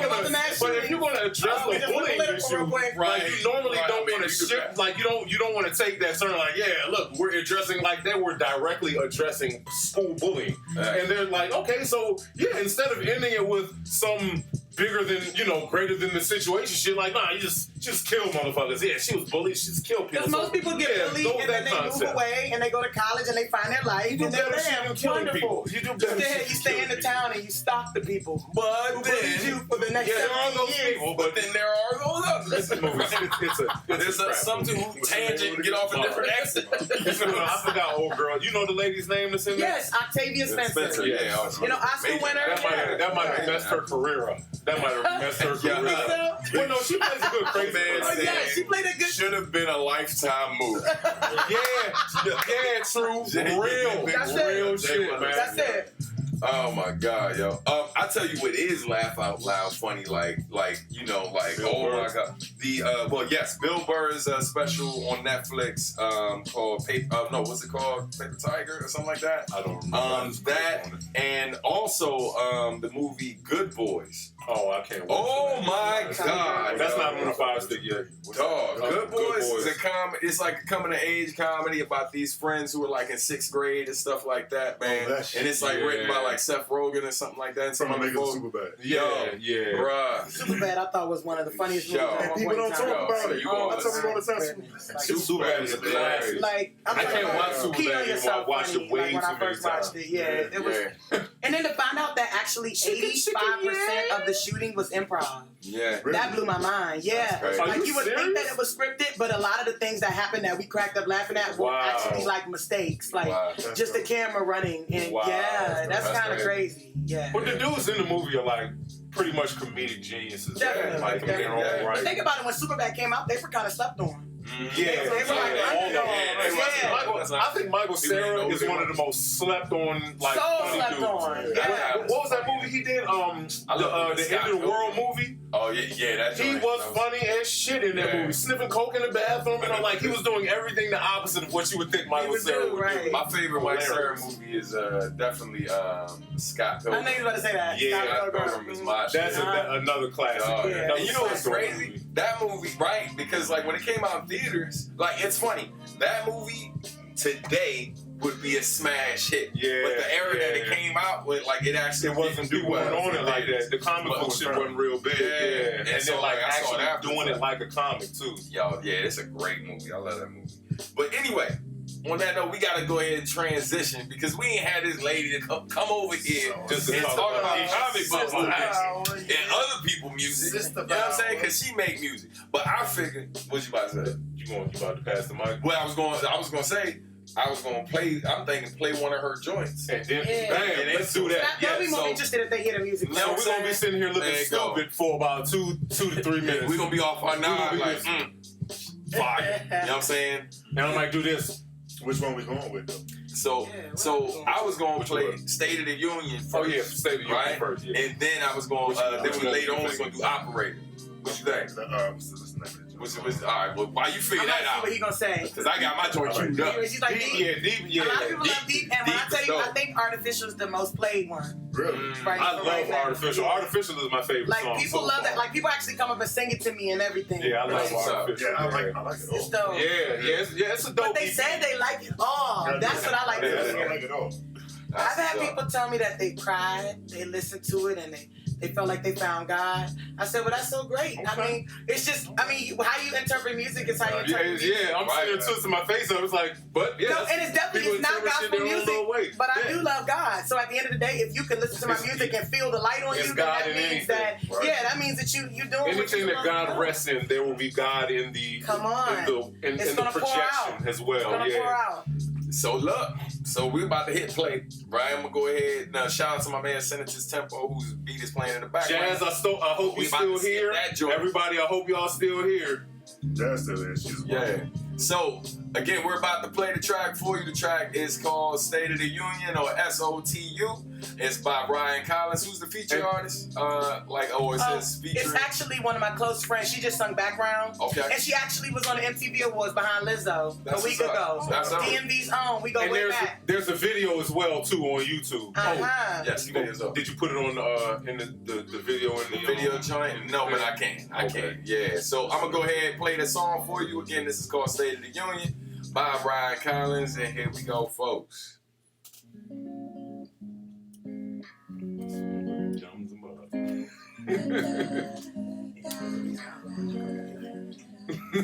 gonna address the bullying issue, you normally don't want to shift. Like you don't want to take that turn. Like look, we're addressing like that. We're directly addressing school bullying. And they're like, okay, so instead of ending it with some bigger than, greater than the situation shit, like, nah, you just kill motherfuckers. Yeah, she was bullied, she just killed people.
Because most people get bullied and then they move away and they go to college and they find their life.
You do better shit than killing people. You do better shit.
You stay in the town and you stalk the people.
But then
you for the next 17 years.
People, but then there are those others. There's some tangent and get off a different exit.
I forgot old girl. You know the lady's name that's in there?
Yes, Octavia Spencer.
Yeah,
Oscar winner.
That might have messed her career up. That might have messed her career up. Well, no, she plays a good crazy man.
She played a good.
Should have been a Lifetime movie.
True. Real.
That's
real
it.
shit, man.
That's it.
Oh my God, yo. I tell you what is laugh out loud funny, like you know, like
Bill
oh
Burr.
my god, the Bill Burr's special on Netflix called what's it called, Paper Tiger or something like that.
I don't remember.
That and also the movie Good Boys.
Oh, I can't wait.
Oh my god,
that's not on the Fire Stick yet.
Dog, Good Boys is a comedy. It's like a coming of age comedy about these friends who are like in 6th grade and stuff like that, man.
Oh, that
and it's like written by like Seth Rogen or something like that. And
From the makers of Superbad.
Yeah.
Bruh.
Superbad, I thought was one of the funniest movies.
And people don't talk about it.
I
tell them all the time.
Superbad is a classic.
Like,
I can't watch Superbad anymore. I watched it way
when I
too many
first watched
times.
it. Yeah, it was. And then to find out that actually 85% of the shooting was improv.
Yeah.
That blew my mind. Yeah.
Are
Like
you
would think
serious?
that it was scripted, but a lot of the things that happened that we cracked up laughing at were actually like mistakes. Like just the camera running. And yeah, that's kind of crazy. Yeah.
But the dudes in the movie are like pretty much comedic geniuses.
Definitely.
Like, in their own right.
But think about it, when Superbad came out, they were kind of slept on.
Yeah,
They were like,
I think Michael Cera is one of the most slept on, like, funny
slept
dudes.
on.
Yeah. What was that movie he did? The End of the World movie.
Oh yeah, that's
He was funny as shit in that movie, sniffing coke in the bathroom, and I'm like, he was doing everything the opposite of what you would think Michael Cera would do.
My favorite Mike Cera movie is definitely Scott Pilgrim.
I know you were about to say that.
Yeah, Scott Pilgrim is my shit.
That's another classic.
And you know what's crazy? That movie, right? Because like when it came out in theaters, like it's funny. That movie today would be a smash hit.
Yeah.
But the era that it came out with, like it actually
wasn't people weren't on it like that. The comic book shit wasn't real big. Yeah.
And
then
so
like
I saw
actually
that
doing it like a comic too.
Yo, yeah, it's a great movie. I love that movie. But anyway, on that note, we gotta go ahead and transition because we ain't had this lady to come over here
just
and talk about comic book movies
movies
and other people music. You know what I'm saying? Because she make music. But I figured, what you about to say?
You about to pass the mic?
Well, I was gonna say. I was gonna play. I'm thinking play one of her joints,
and then bam, let's do that.
They'll be more interested if they hear the music.
No, we're gonna be sitting here looking stupid for about 2 to 3 minutes.
We're gonna be off our nine like fire. You know what I'm saying?
And I might do this.
Which one we going with though?
So I was gonna play State of the Union first.
Oh yeah, State of the Union first. Yeah.
And then I was gonna then we later on was gonna do Operator. What you think? What's all right, well, why you figure that out?
What he gonna say?
Because I got my joint queued up.
She's like deep.
Yeah.
A lot of people love Deep, and when I tell you, I think Artificial is the most played one.
Really?
Right,
I love Artificial. Artificial is my favorite song.
Like people love that. Like people actually come up and sing it to me and everything.
Yeah, I love Artificial.
Yeah, I like it all.
It's dope.
Yeah, it's a dope.
But they said they like it all. That's what I like to hear.
I like it all.
I've had people tell me that they cried, they listened to it, and they felt like they found God. I said, well, that's so great. I mean, it's just, how you interpret music is how you interpret music.
Yeah, I'm sitting there twisting my face up. It's like, but yeah.
No, and it's definitely not gospel music, but I do love God. So at the end of the day, if you can listen to my music and feel the light on you, then that means that, that means that you're doing
anything that God rests in, there will be God in the in the projection as well.
It's gonna pour out.
So look, we're about to hit play, right? I'm gonna go ahead now. Shout out to my man Senator's Tempo, whose beat is playing in the background.
Jazz, I hope you still here. Everybody, I hope y'all still here.
Jazz still here.
Yeah. So again, we're about to play the track for you. The track is called State of the Union, or SOTU. It's by Ryan Collins. Who's the feature artist? It says featuring.
It's actually one of my close friends. She just sung background.
Okay.
And she actually was on the MTV Awards behind Lizzo a week ago.
That's
DMV's own. We go way back.
There's a video as well too on YouTube.
Yes,
did you put it on in the video in the
video joint? No, but I can't. I can't. Yeah. So I'm gonna go ahead and play the song for you. Again, this is called State of the Union by Ryan Collins, and here we go, folks.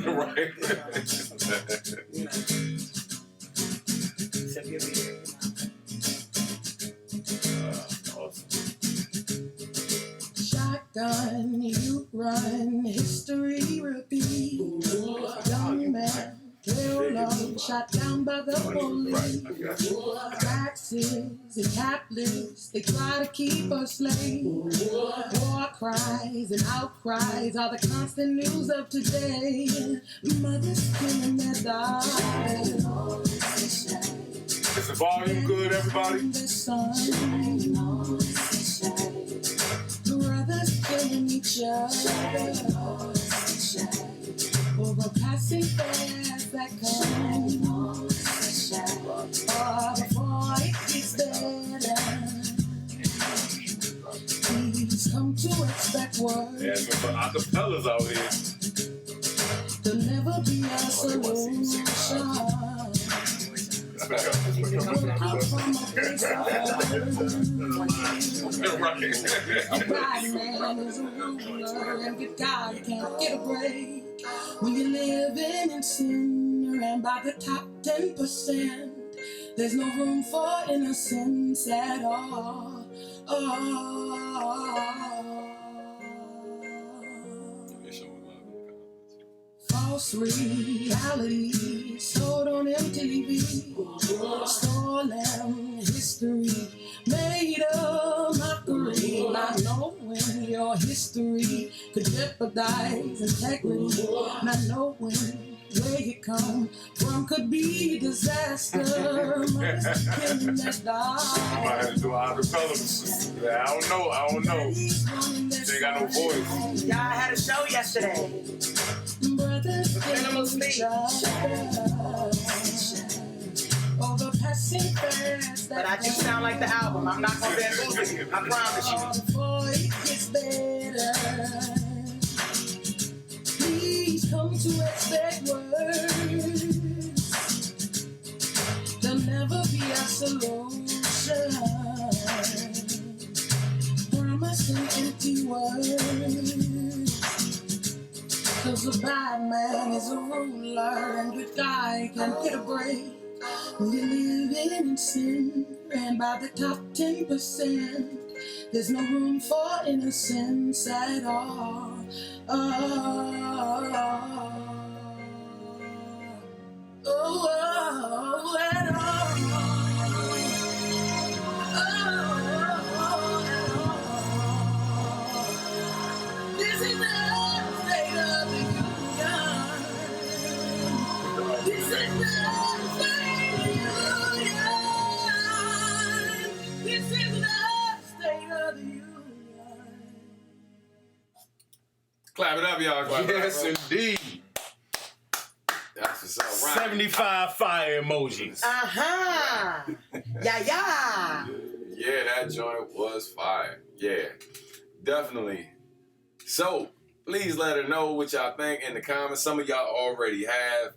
Right.
Shotgun, you run, history repeat. Young man, killed on, shot down by the police. Taxes and capless, they try to keep us slave. War cries and outcries are the constant news of today. Mothers killing their daughters.
Is the volume good, everybody?
over passing fast that comes. Before it gets better, please come to expect words.
Yeah, for acapellas out here.
There'll never be a solution. We'll come from a place of hurt. A bad man is a ruler, and good God can't get a break. When you're living in sin, and by the top 10%, there's no room for innocence at all. False reality sold on MTV, stolen history, made a mockery, not knowing your history could jeopardize integrity, not knowing where you come from could be disaster. Might have
to do all the colors. Yeah, I don't know. They got no voice.
Yeah, I had a show yesterday. Minimal speech. But I do sound like the album. I'm not gonna bamboozle you. I promise you.
Before it gets better, please come to expect words. There'll never be a solution. Promising empty words. 'Cause a bad man is a ruler, and good guy can't get a break. When you're living in sin, and by the top 10%, there's no room for innocence at all. At all. This is the state of the union. This is the state of the union. This is the state of the union.
Clap it up, y'all. Clap
Yes,
it up,
indeed.
That's what's up. Right.
75 fire emojis.
Uh-huh. Yeah.
Yeah, that joint was fire. Yeah, definitely. So, please let her know what y'all think in the comments. Some of y'all already have.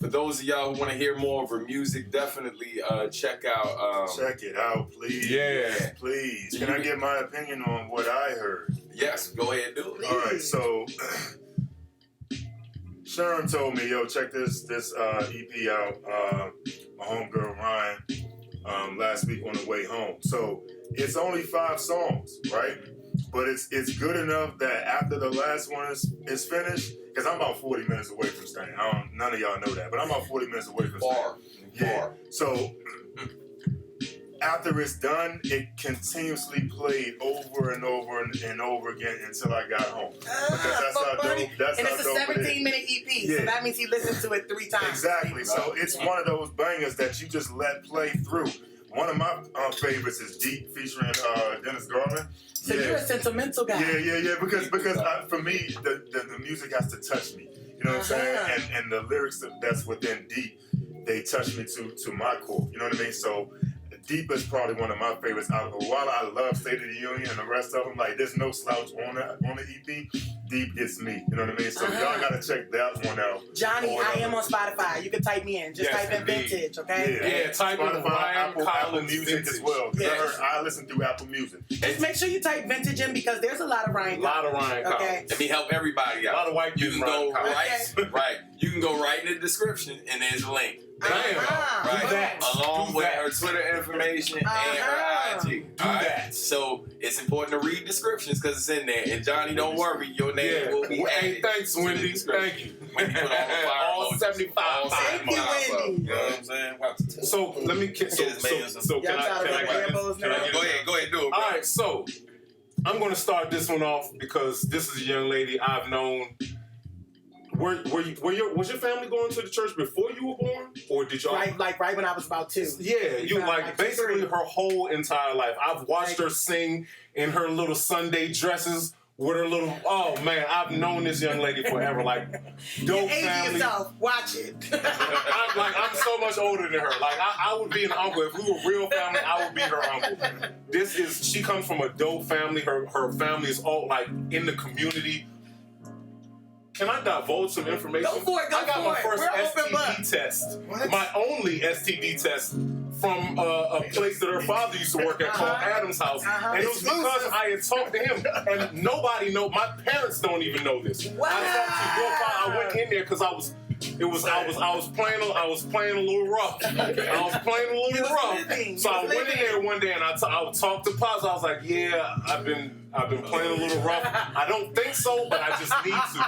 For those of y'all who want to hear more of her music, definitely check out.
Check it out, please.
Yeah.
Please. Can I get my opinion on what I heard?
Yes, go ahead and do it.
All right, so Sherm told me, yo, check this EP out. My homegirl Ryan last week on the way home. So it's only 5 songs, right? But it's good enough that after the last one is finished, because I'm about 40 minutes away from staying. None of y'all know that, but I'm about 40 minutes away from
Far.
staying. Yeah. So after it's done, it continuously played over and over and over again until I got home. Because that's how dope. That's
and
how
it's
dope
a 17-minute EP,
Yeah.
so that means he listened to it 3 times.
Exactly. So it's one of those bangers that you just let play through. One of my favorites is Deep featuring Dennis Garland.
So you're a sentimental guy.
Yeah. Because for me, the music has to touch me. You know what I'm saying? And the lyrics that's within Deep, they touch me to my core. You know what I mean? So Deep is probably one of my favorites. While I love State of the Union and the rest of them, like there's no slouch on the EP. Deep gets me. You know what I mean? So y'all gotta check that one out.
Johnny, I am on Spotify. You can type me in. Just type in vintage, okay?
Yeah, type in
Apple Music
vintage
as well.
Yeah.
I listen through Apple Music.
Just make sure you type vintage in because there's a lot of Ryan.
Okay. Let me help everybody out.
A lot of white
You
people.
can go right. You can go right in the description and there's a link.
Damn.
Right.
Do that.
Along
Do
with
that.
her Twitter information and her IG.
Do that.
So it's important to read descriptions because it's in there. And Johnny, don't worry, your name will be added.
Hey, thanks, Wendy. Thank you.
Wendy put all the fire emojis.
75
Thank you, Wendy.
You know what I'm saying?
So let me. So can I
Go ahead, do it. Bro.
All right, so I'm going to start this one off because this is a young lady I've known. Was your family going to the church before you were born, or did y'all?
Right when I was about 2.
Yeah, you
like
basically
3.
her whole entire life. I've watched her sing in her little Sunday dresses with her little, oh man, I've known this young lady forever. Like, dope family.
Yourself. Watch it.
I'm so much older than her. Like, I would be an uncle. If we were real family, I would be her uncle. She comes from a dope family. Her family is all, like, in the community. Can I divulge some information?
Go for it,
I got my first STD test.
What?
My only STD test from a place that her father used to work at called Adam's House. And it was because I had talked to him. And nobody knows. My parents don't even know this.
Wow.
I went in there because I was playing a little rough. So I went in there one day and I talked to Pops. I was like, yeah, I've been playing a little rough. I don't think so, but I just need to.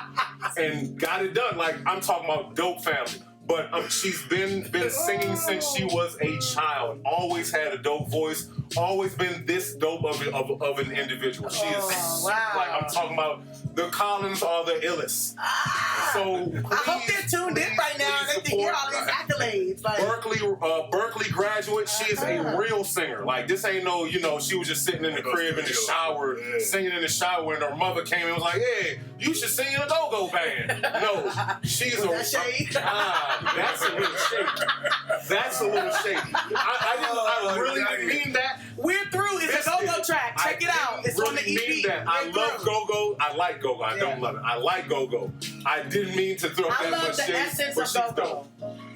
And got it done. Like, I'm talking about dope family. But she's been singing since she was a child. Always had a dope voice. Always been this dope of an individual. She is like, I'm talking about the Collins are the illest. So
I hope they're tuned in right now and they can hear all these accolades. Like,
Berkeley graduate. She is a real singer. Like, this ain't no, she was just sitting in the crib in the shower, singing in the shower, and her mother came and was like, "Hey, you should sing in a go-go band." No, she's that's a little shady. That's a little shady. I really didn't mean that.
We're Through is a go-go track. Check it out. It's on the EP.
Mean that. I love go-go. I like go-go. I don't love it. I like go-go. I didn't mean to throw that much shade.
I love the essence of go-go.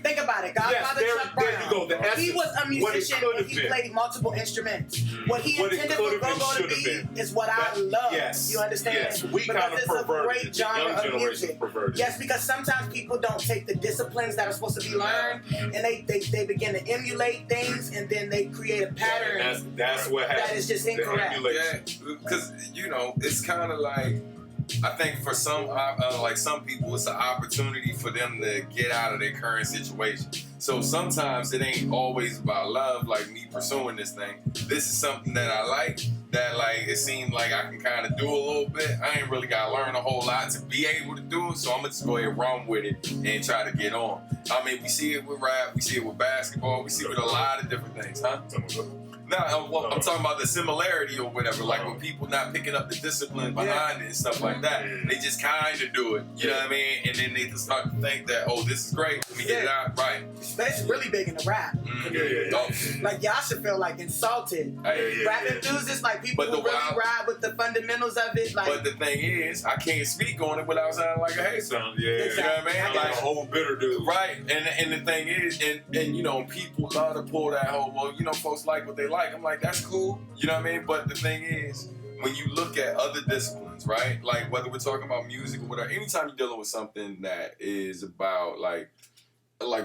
Think about it. Godfather Chuck Brown.
There you go. The essence.
He was a musician and he played multiple instruments. What he intended for go-go to be is what I love.
Yes.
You understand?
Yes. We kind of perverted it.
It's a great genre of music. Yes, because sometimes people don't take the disciplines that are supposed to be learned and they begin to emulate things and then they create a pattern.
That's what happens.
That is just incorrect.
Yeah, because it's kind of like, I think for some people, it's an opportunity for them to get out of their current situation. So sometimes it ain't always about love, like me pursuing this thing. This is something that I like, that like it seemed like I can kind of do a little bit. I ain't really got to learn a whole lot to be able to do it, so I'm going to just go ahead and run with it and try to get on. I mean, we see it with rap, we see it with basketball, we see it with a lot of different things, huh? No, I'm talking about the similarity or whatever, like when people not picking up the discipline behind it and stuff like that. They just kind of do it, you know what I mean? And then they just start to think that, oh, this is great, let me get it out, right.
That's really big in the rap. Like, y'all should feel like insulted. Rap enthusiasts, like people who really ride with the fundamentals of it. Like,
but the thing is, I can't speak on it without sounding like a hate song. You know what I mean?
Like a whole bitter dude.
Right, and the thing is, and people love to pull that whole, folks like what they like. I'm like, that's cool, you know what I mean? But the thing is, when you look at other disciplines, right? Like whether we're talking about music or whatever, anytime you're dealing with something that is about like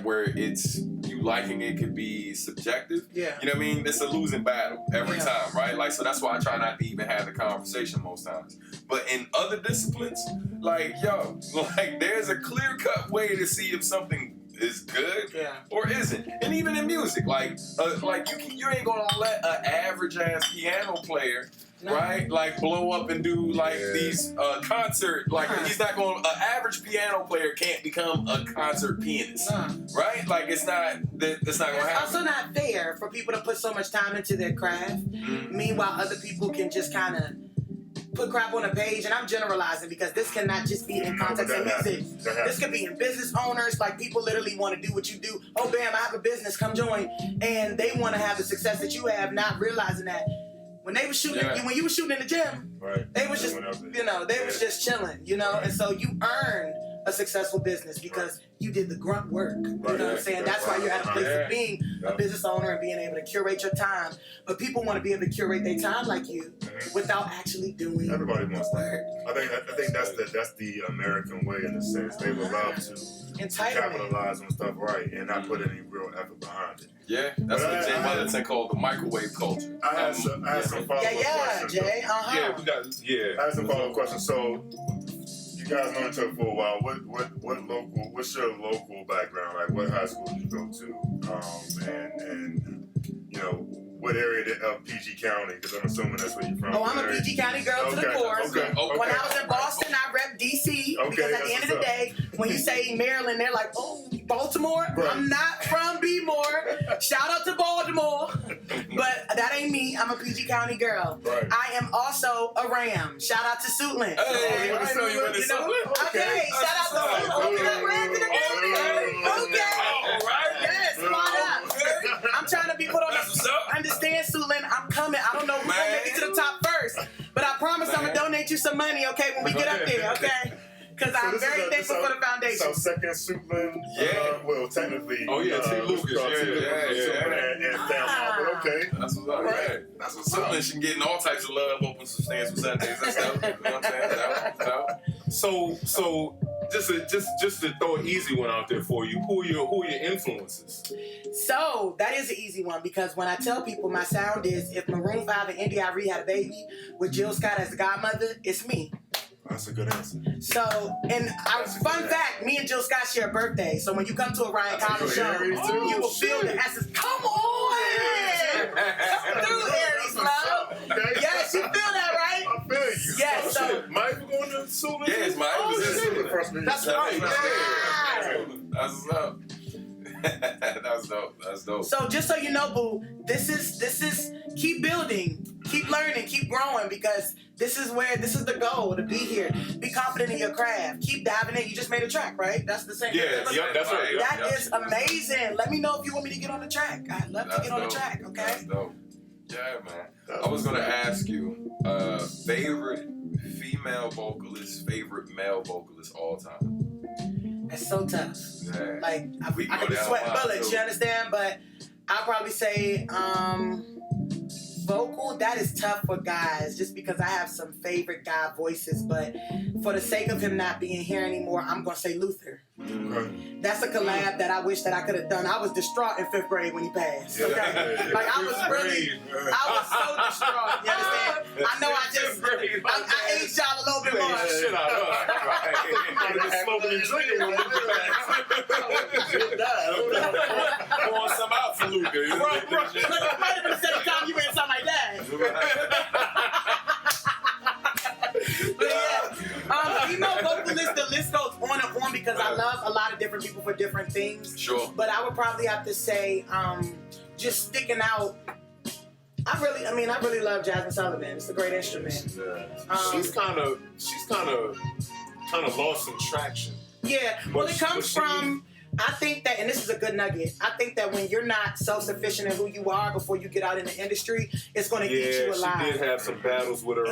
where it's you liking it could be subjective. Yeah. You know what I mean? It's a losing battle every time, right? Like, so that's why I try not to even have the conversation most times. But in other disciplines, like, there's a clear-cut way to see if something is good or isn't. And even in music, you ain't gonna let an average ass piano player right, like blow up and do these concert, he's not going, an average piano player can't become a concert pianist, right? Like it's not gonna happen.
It's also not fair for people to put so much time into their craft. Meanwhile, other people can just kind of put crap on a page, and I'm generalizing because this cannot just be in context of music. This could be in business owners, like people literally want to do what you do. Oh, bam, I have a business, come join. And they want to have the success that you have, not realizing that when they were shooting, when you were shooting in the gym, they was just, they was just chilling, and so you earned a successful business because you did the grunt work. You know what I'm saying? That's why you're at a place of being a business owner and being able to curate your time. But people want to be able to curate their time like you without actually doing
Everybody wants that. I think that's the American way in a sense. They would love to capitalize on stuff and not put any real effort behind it.
Yeah, that's what Jay Wellington called the microwave culture.
I have some follow-up questions.
Jay.
I have some follow-up questions. So, you guys known each other for a while. What's your local background? Like, what high school did you go to? And what area of PG County? Because I'm assuming that's where you're from.
Oh, I'm a PG County girl to the core. When I was in Boston, I rep DC. Because at the end of the day, when you say Maryland, they're like, oh, Baltimore.
Right.
I'm not from B-more. Shout out to Baltimore. But that ain't me. I'm a PG County girl.
Right.
I am also a Ram. Shout out to Suitland.
Hey, I didn't know you went to Suitland.
Okay, shout out to Suitland. Open up Rams in the building. Okay.
All right.
Yes, why not? I'm trying to be put on
That's what's up.
Understand, Suitland, I'm coming. I don't know who's going to make it to the top first. But I promise I'm going to donate you some money, okay, when we get up there, okay? Because I'm very thankful for the foundation.
So second Suitland, well, technically.
Oh, yeah, T. Lucas.
And family. Okay.
That's what's up. Right. That's what's up. She getting all types of love, open substantial Sundays and stuff. You know what I'm saying?
So just to throw an easy one out there for you, who are your influences?
So that is an easy one because when I tell people my sound is if Maroon 5 and India.Arie had a baby with Jill Scott as the godmother, it's me.
That's a good answer.
So, fun fact, me and Jill Scott share a birthday. So when you come to a Ryan Collins show, you will feel the essence. Come on! Come through, Aries, love. Yes, you feel that, right?
I feel you.
Yes, so...
Mike going to Suitland?
Yes, Mike was in Suitland.
Freshman.
That's right.
That's what's up. That's dope.
So just so you know, boo, this is keep building, keep learning, keep growing because this is the goal to be here. Be confident in your craft. Keep diving in. You just made a track, right? That's the same.
Yeah, that's right.
That is amazing. Let me know if you want me to get on the track. I'd love to get on the track. Okay.
That's dope. Yeah, man. I was gonna ask you favorite female vocalist, favorite male vocalist all time.
That's so tough.
Yeah.
Like I could be sweating bullets, you understand? But I'll probably say vocal, that is tough for guys just because I have some favorite guy voices, but for the sake of him not being here anymore, I'm gonna say Luther.
Okay.
That's a collab that I wish that I could have done. I was distraught in 5th grade when he passed. Okay? Like I was so distraught. You understand? I know I aged y'all a little bit more.
Shit out of us. Right. Smoking and drinking when Pour some out for Lugo.
It might have been the second time you made something like that. But yeah, female vocalist, the list goes on and on because I love a lot of different people for different things.
Sure.
But I would probably have to say, just sticking out. I really love Jasmine Sullivan. It's a great instrument.
She's kind of lost some traction.
Yeah, well, it comes from. I think that, and this is a good nugget, I think that when you're not self-sufficient in who you are before you get out in the industry, it's going to eat you alive.
She did have some battles with her.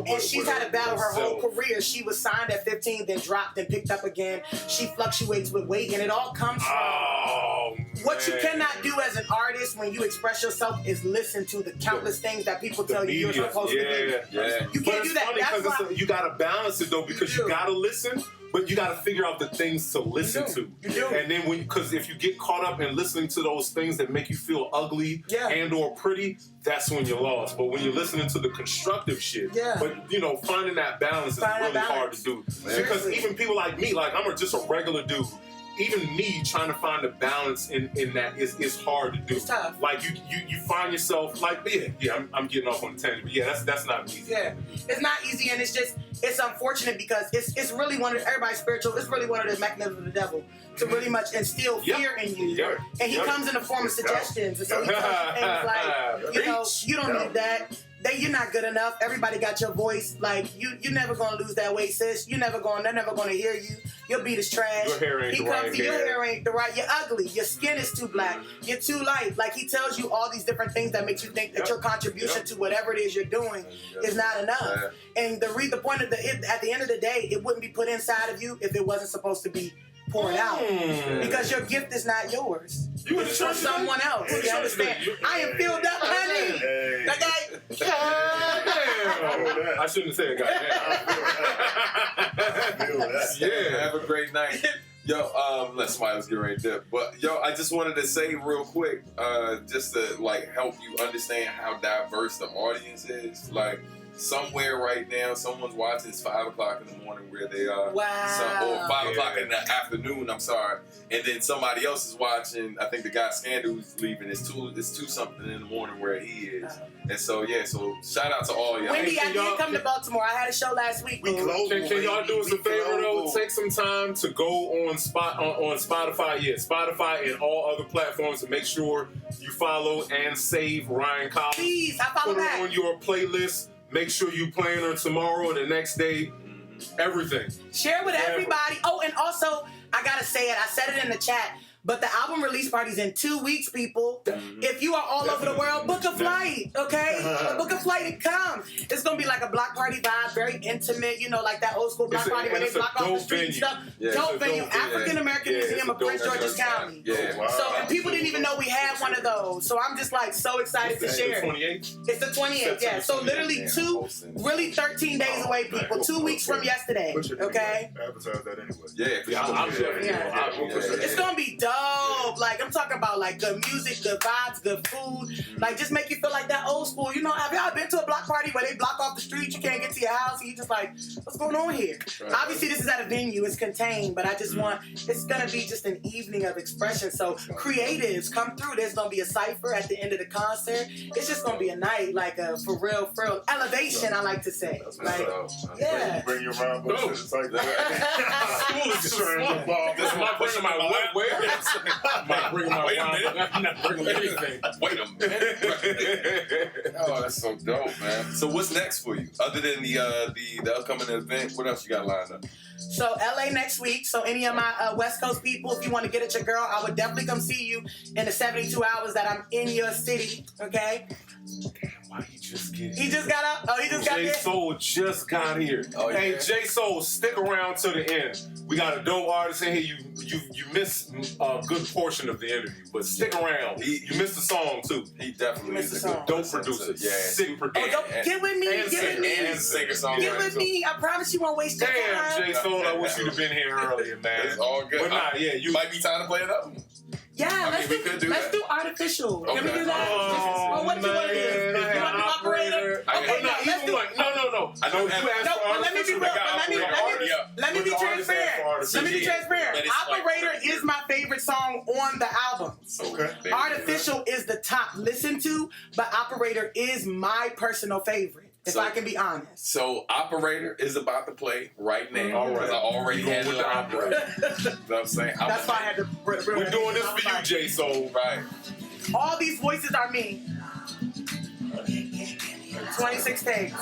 And she's had a battle her whole career. She was signed at 15, then dropped, then picked up again. She fluctuates with weight, and it all comes from what you cannot do as an artist when you express yourself is listen to the countless things that people tell you you're supposed to do.
Yeah.
You can't do that. That's why
you got to balance it, though, because you got to listen. But you got to figure out the things to listen to.
You do.
And then because if you get caught up in listening to those things that make you feel ugly and or pretty, that's when you're lost. But when you're listening to the constructive shit, but finding that balance is really hard to do. Because even people like me, like I'm just a regular dude. Even me trying to find a balance in that is hard to do.
It's tough.
Like you find yourself like I'm getting off on a tangent, but that's not easy.
Yeah, it's not easy, and it's unfortunate because it's really everybody's spiritual. It's really one of the mechanisms of the devil to really much instill fear in you. And he comes in the form of suggestions, and so he tells you things like, you don't need that. You're not good enough. Everybody got your voice. Like you're never gonna lose that weight, sis. They're never gonna hear you. Your beat is trash.
Your hair ain't
Your hair ain't the right. You're ugly. Your skin is too black. You're too light. Like he tells you all these different things that makes you think that your contribution to whatever it is you're doing is not enough. And the point of at the end of the day, it wouldn't be put inside of you if it wasn't supposed to be poured out. Because your gift is not yours. It's for someone else. You understand? I am filled up, honey. That guy.
I shouldn't say it, goddamn.
Yeah, have a great night. Yo, let's get ready to dip. But yo, I just wanted to say real quick, just to help you understand how diverse the audience is. somewhere right now, someone's watching. It's 5 o'clock in the morning where they are.
Wow.
Or 5 o'clock in the afternoon. I'm sorry. And then somebody else is watching. I think the guy Scandal who's leaving. It's 2 something in the morning where he is. And so so shout out to all y'all.
Wendy, I did come to Baltimore. I had a show last week.
Can y'all do us a favor though? Take some time to go on Spotify, Spotify and all other platforms, and make sure you follow and save Ryan Collins.
Please, I follow
Put
back.
her on your playlist. Make sure you playing her tomorrow and the next day. Everything.
Share it with everybody. Oh, and also, I gotta say it. I said it in the chat. But the album release party's in 2 weeks, people. If you are all over the world, book a flight, okay? Book a flight and come. It's gonna be like a block party vibe, very intimate, you know, like that old school block party where they block off the street and stuff. Dope venue, African American Museum of Prince George's County. So, and people didn't even know we had one of those. So I'm just like so excited to share. It's the 28th, yeah. So literally 13 days away, people. 2 weeks from yesterday, okay?
Advertise that anyway.
It's gonna be dope. Like, I'm talking about like good music, good vibes, good food. Like, just make you feel like that old school. You know, have y'all been to a block party where they block off the street, you can't get to your house, and you just like, what's going on here? Obviously, this is at a venue, it's contained, but I just want, it's gonna be just an evening of expression. So creatives, come through. There's gonna be a cypher at the end of the concert. It's just gonna be a night, like a for real elevation, I like to say. Like, yeah.
Bring your rhyme book to the site.
This is my pushing my what? Where? I'm not bringing my I'm not bringing anything.
Wait a minute. Oh, that's so dope, man. So what's next for you? Other than the upcoming event, what else you got lined up?
So LA next week. So any of my West Coast people, if you want to get at your girl, I would definitely come see you in the 72 hours that I'm in your city. Okay.
Why he just get?
He just got up. Oh, he just got here.
J-Soul just got here.
Oh, yeah.
Hey, J-Soul, stick around to the end. We got a dope artist in here. You missed a good portion of the interview, but stick around. You missed the song too.
He definitely is a good
dope producer.
Yeah,
sick producer.
Oh, get with me. Get with me.
And singer-songwriter.
Get with me. I promise you won't waste your time.
Damn, J-Soul, I wish you'd have been here earlier, man.
It's all good.
But nah, yeah, you
might be time to play it up.
Yeah, let's do artificial.
Okay.
Can we do that? Well, what do you want to do? You want the operator? Okay, no, let's do it.
No. I know you asked for
let me be real. Let me be transparent. Let me be transparent. Operator is my favorite song on the album.
Okay.
Artificial is the top listen to, but Operator is my personal favorite. If I can be honest.
So Operator is about to play right now. All right. I already had the Operator. You know what I'm saying?
That's why I had to.
We're doing this for you, J-Soul.
Right.
All these voices are me. 26 takes.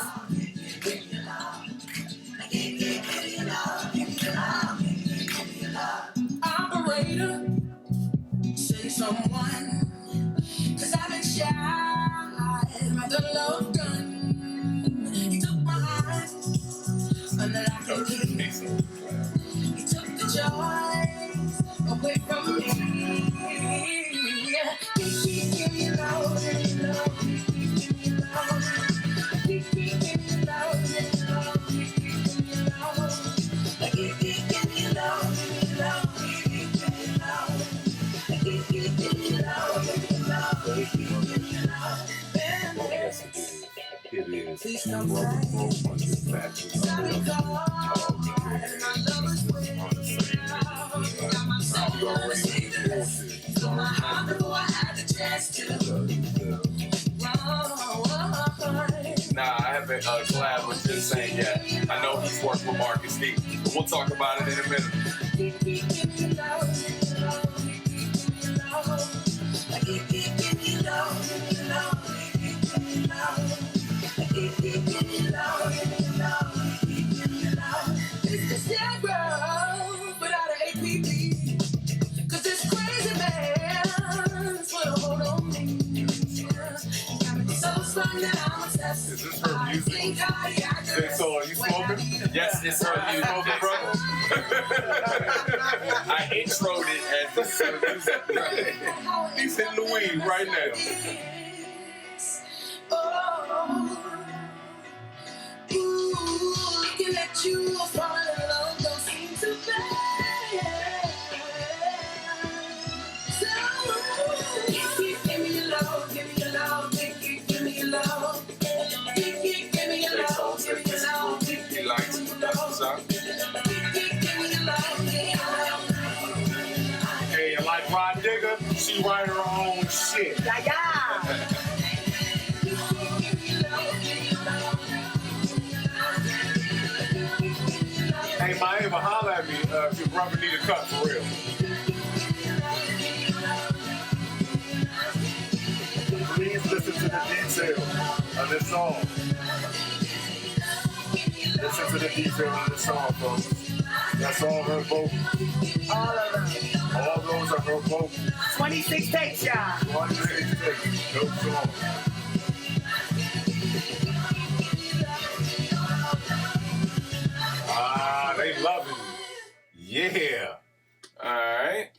Operator, send someone, 'cause I've been shy by the love gun. He took my eyes, and then I can keep. He took the joy away from me. Give me love, give me love, give me love. Give me love, give me love, give me love. Give me love, give me love. Please come back. Sorry, God. My love is got my soul on the so my heart before I had the chance to.
Nah, I haven't collabed with this saying yet. I know he's worked with Marcus D, but we'll talk about it in a minute.
It's the sad world without an APB. 'Cause this crazy man's put a hold on me. Got me so strong that I'm obsessed.
Is this her music? J-Soul, are you smoking?
Yes, it's her music, brother. I introed it as this her music.
He's hitting the weed right now.
Oh, ooh, looking at you, fall in love, don't seem to bad. So, give me your love, give me your love, give me your love. Give me your love,
Miami, holler at me if your brother need a cut for real.
Please listen to the detail of this song. Listen to the detail of this song, folks. That's all her vocals.
All of them.
All those are her vocals.
26 takes, y'all.
26 takes. No song.
Ah, they love it. Yeah.
All right.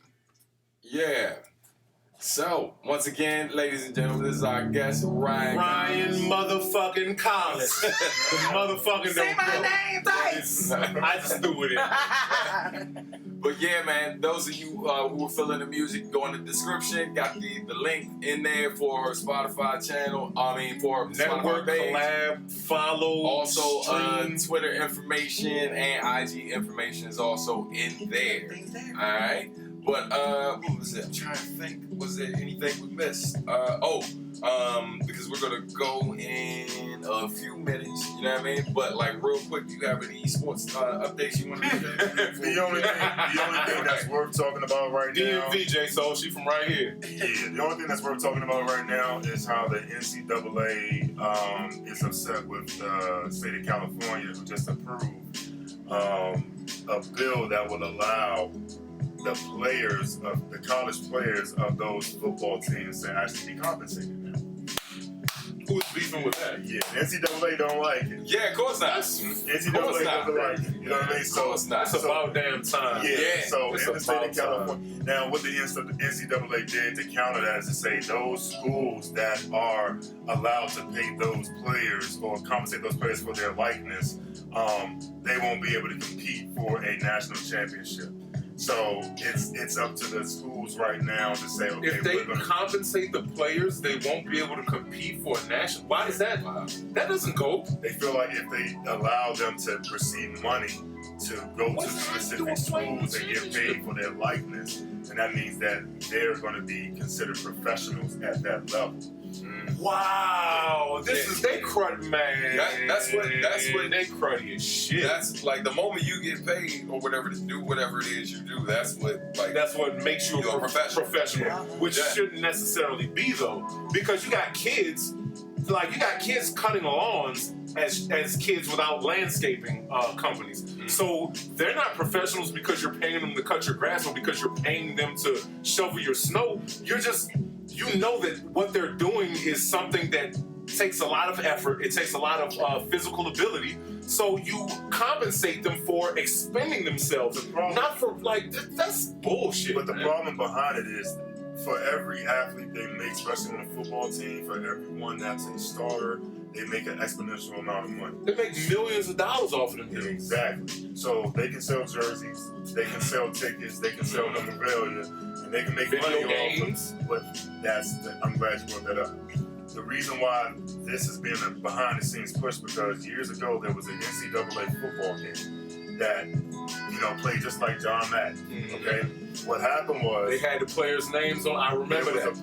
Yeah. So, once again, ladies and gentlemen, this is our guest, Ryan
motherfucking Collins. The motherfucking
Say my name twice.
I just threw it in.
But yeah, man, those of you who are feeling the music, go in the description. Got the link in there for her Spotify channel. For her
Network
Spotify page.
collab, follow.
Also, Twitter information and IG information is also in there. All right. But what was it? I'm trying to think. Was there anything we missed? Because we're gonna go in a few minutes. You know what I mean? But like real quick, do you have any sports updates you want to share?
The only thing that's worth talking about right now.
DMV, J Soul, she from right here.
Yeah, the only thing that's worth talking about right now is how the NCAA is upset with the state of California, who just approved a bill that will allow the players of the college players of those football teams to actually be compensated now.
Who's beefing with that?
Yeah, NCAA don't like it.
Yeah, of course not.
NCAA doesn't like it. You know what I mean? So
it's not.
It's about damn time.
Yeah. So
it's
in the state of
about
California, now what the NCAA did to counter that is to say those schools that are allowed to pay those players or compensate those players for their likeness, they won't be able to compete for a national championship. So it's up to the schools right now to say, okay,
if they compensate the players, they won't be able to compete for a national. Why is that? That doesn't go.
They feel like if they allow them to receive money to go to specific schools and get paid for their likeness, and that means that they're going to be considered professionals at that level.
Wow, they crud, man.
That's what
they cruddy as shit.
That's like the moment you get paid or whatever to do whatever it is you do. That's what
makes you a professional, which shouldn't necessarily be though, because you got kids cutting lawns as kids without landscaping companies. Mm-hmm. So they're not professionals because you're paying them to cut your grass or because you're paying them to shovel your snow. You know that what they're doing is something that takes a lot of effort. It takes a lot of physical ability. So you compensate them for expending themselves, not for that's bullshit.
But the problem behind it is, for every athlete they make, especially on a football team, for everyone that's a starter, they make an exponential amount of money.
They make millions of dollars off of them.
Yeah, exactly. So they can sell jerseys, they can sell tickets, they can sell memorabilia, and they can make money off of it. But I'm glad you brought that up. The reason why this has been a behind-the-scenes push, because years ago there was an NCAA football game that played just like John Madden. Okay, what happened was
they had the players' names on. I remember that.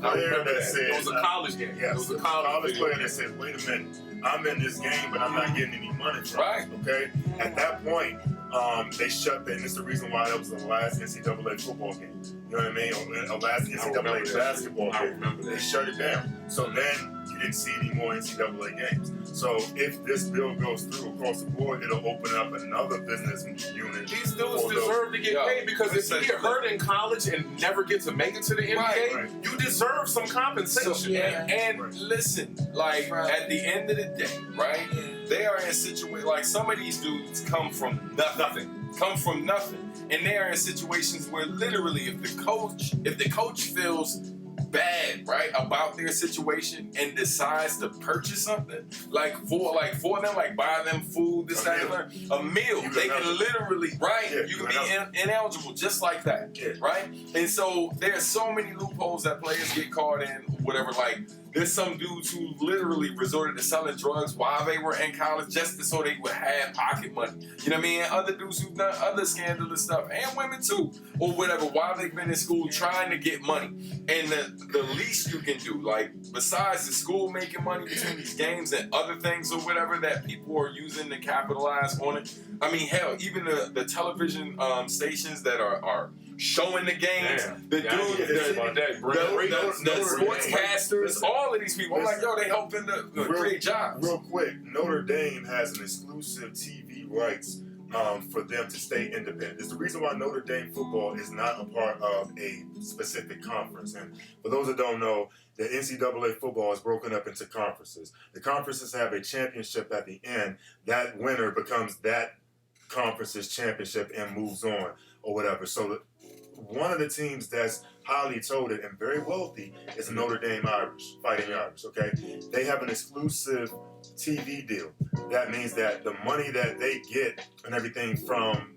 Said,
it was a college game.
Yes,
it was a college
player that said, "Wait a minute, I'm in this game, but I'm not getting any money from it." Okay, at that point, they shut down. And it's the reason why that was the last NCAA football game. You know what I mean? Or last NCAA basketball game. They shut it down. So then you didn't see any more NCAA games. So if this bill goes through across the board, it'll open up another business unit.
These dudes deserve to get paid because if you get hurt in college and never get to make it to the NBA, you deserve some compensation.
So, and listen, at the end of the day, right? They are in a situation like some of these dudes come from nothing. And they are in situations where literally if the coach feels bad, right, about their situation and decides to purchase something, for them, buy them food, this, that, and a meal, they can literally, you can be ineligible just like that, right? And so there's so many loopholes that players get caught in, whatever, There's some dudes who literally resorted to selling drugs while they were in college just so they would have pocket money. You know what I mean? And other dudes who've done other scandalous stuff, and women too, or whatever, while they've been in school trying to get money. And the least you can do, like, besides the school making money between these games and other things or whatever that people are using to capitalize on it. I mean, hell, even the television stations that are showing the games, the sportscasters, all of these people. I'm like, yo, they helping to create jobs.
Real quick, Notre Dame has an exclusive TV rights for them to stay independent. It's the reason why Notre Dame football is not a part of a specific conference. And for those that don't know, the NCAA football is broken up into conferences. The conferences have a championship at the end. That winner becomes that conference's championship and moves on or whatever. So one of the teams that's highly touted and very wealthy is the Notre Dame Fighting Irish, okay? They have an exclusive TV deal. That means that the money that they get and everything from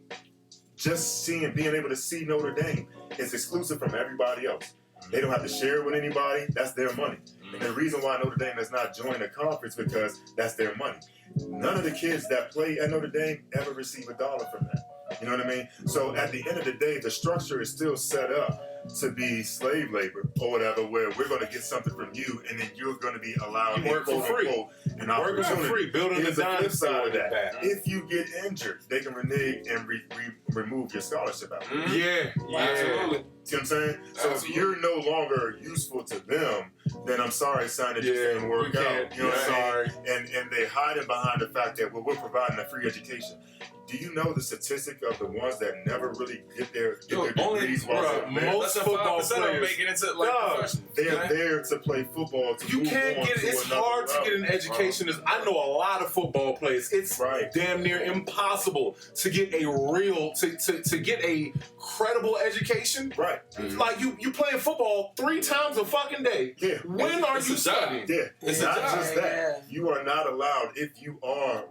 just being able to see Notre Dame is exclusive from everybody else. They don't have to share it with anybody. That's their money. And the reason why Notre Dame has not joined the conference because that's their money. None of the kids that play at Notre Dame ever receive $1 from that. You know what I mean? So at the end of the day, the structure is still set up to be slave labor or whatever, where we're going to get something from you and then you're going to be allowed
to work for free.
An opportunity.
For free, building the flip side of that.
If you get injured, they can renege and remove your scholarship out.
Yeah,
absolutely.
See what I'm saying? So if you're no longer useful to them, then I'm sorry, son, it just didn't work out. You know what I'm saying? And they hide it behind the fact that, well, we're providing a free education. Do you know the statistic of the ones that never really get their degrees?
Most football players
make it into professionals.
They're there to play football.
You can't get it. It's hard to get an education. I know a lot of football players. It's damn near impossible to get a real to get a credible education.
Right.
Like you playing football 3 times a fucking day.
Yeah.
When are you studying?
Yeah. It's not just that. You are not allowed, if you are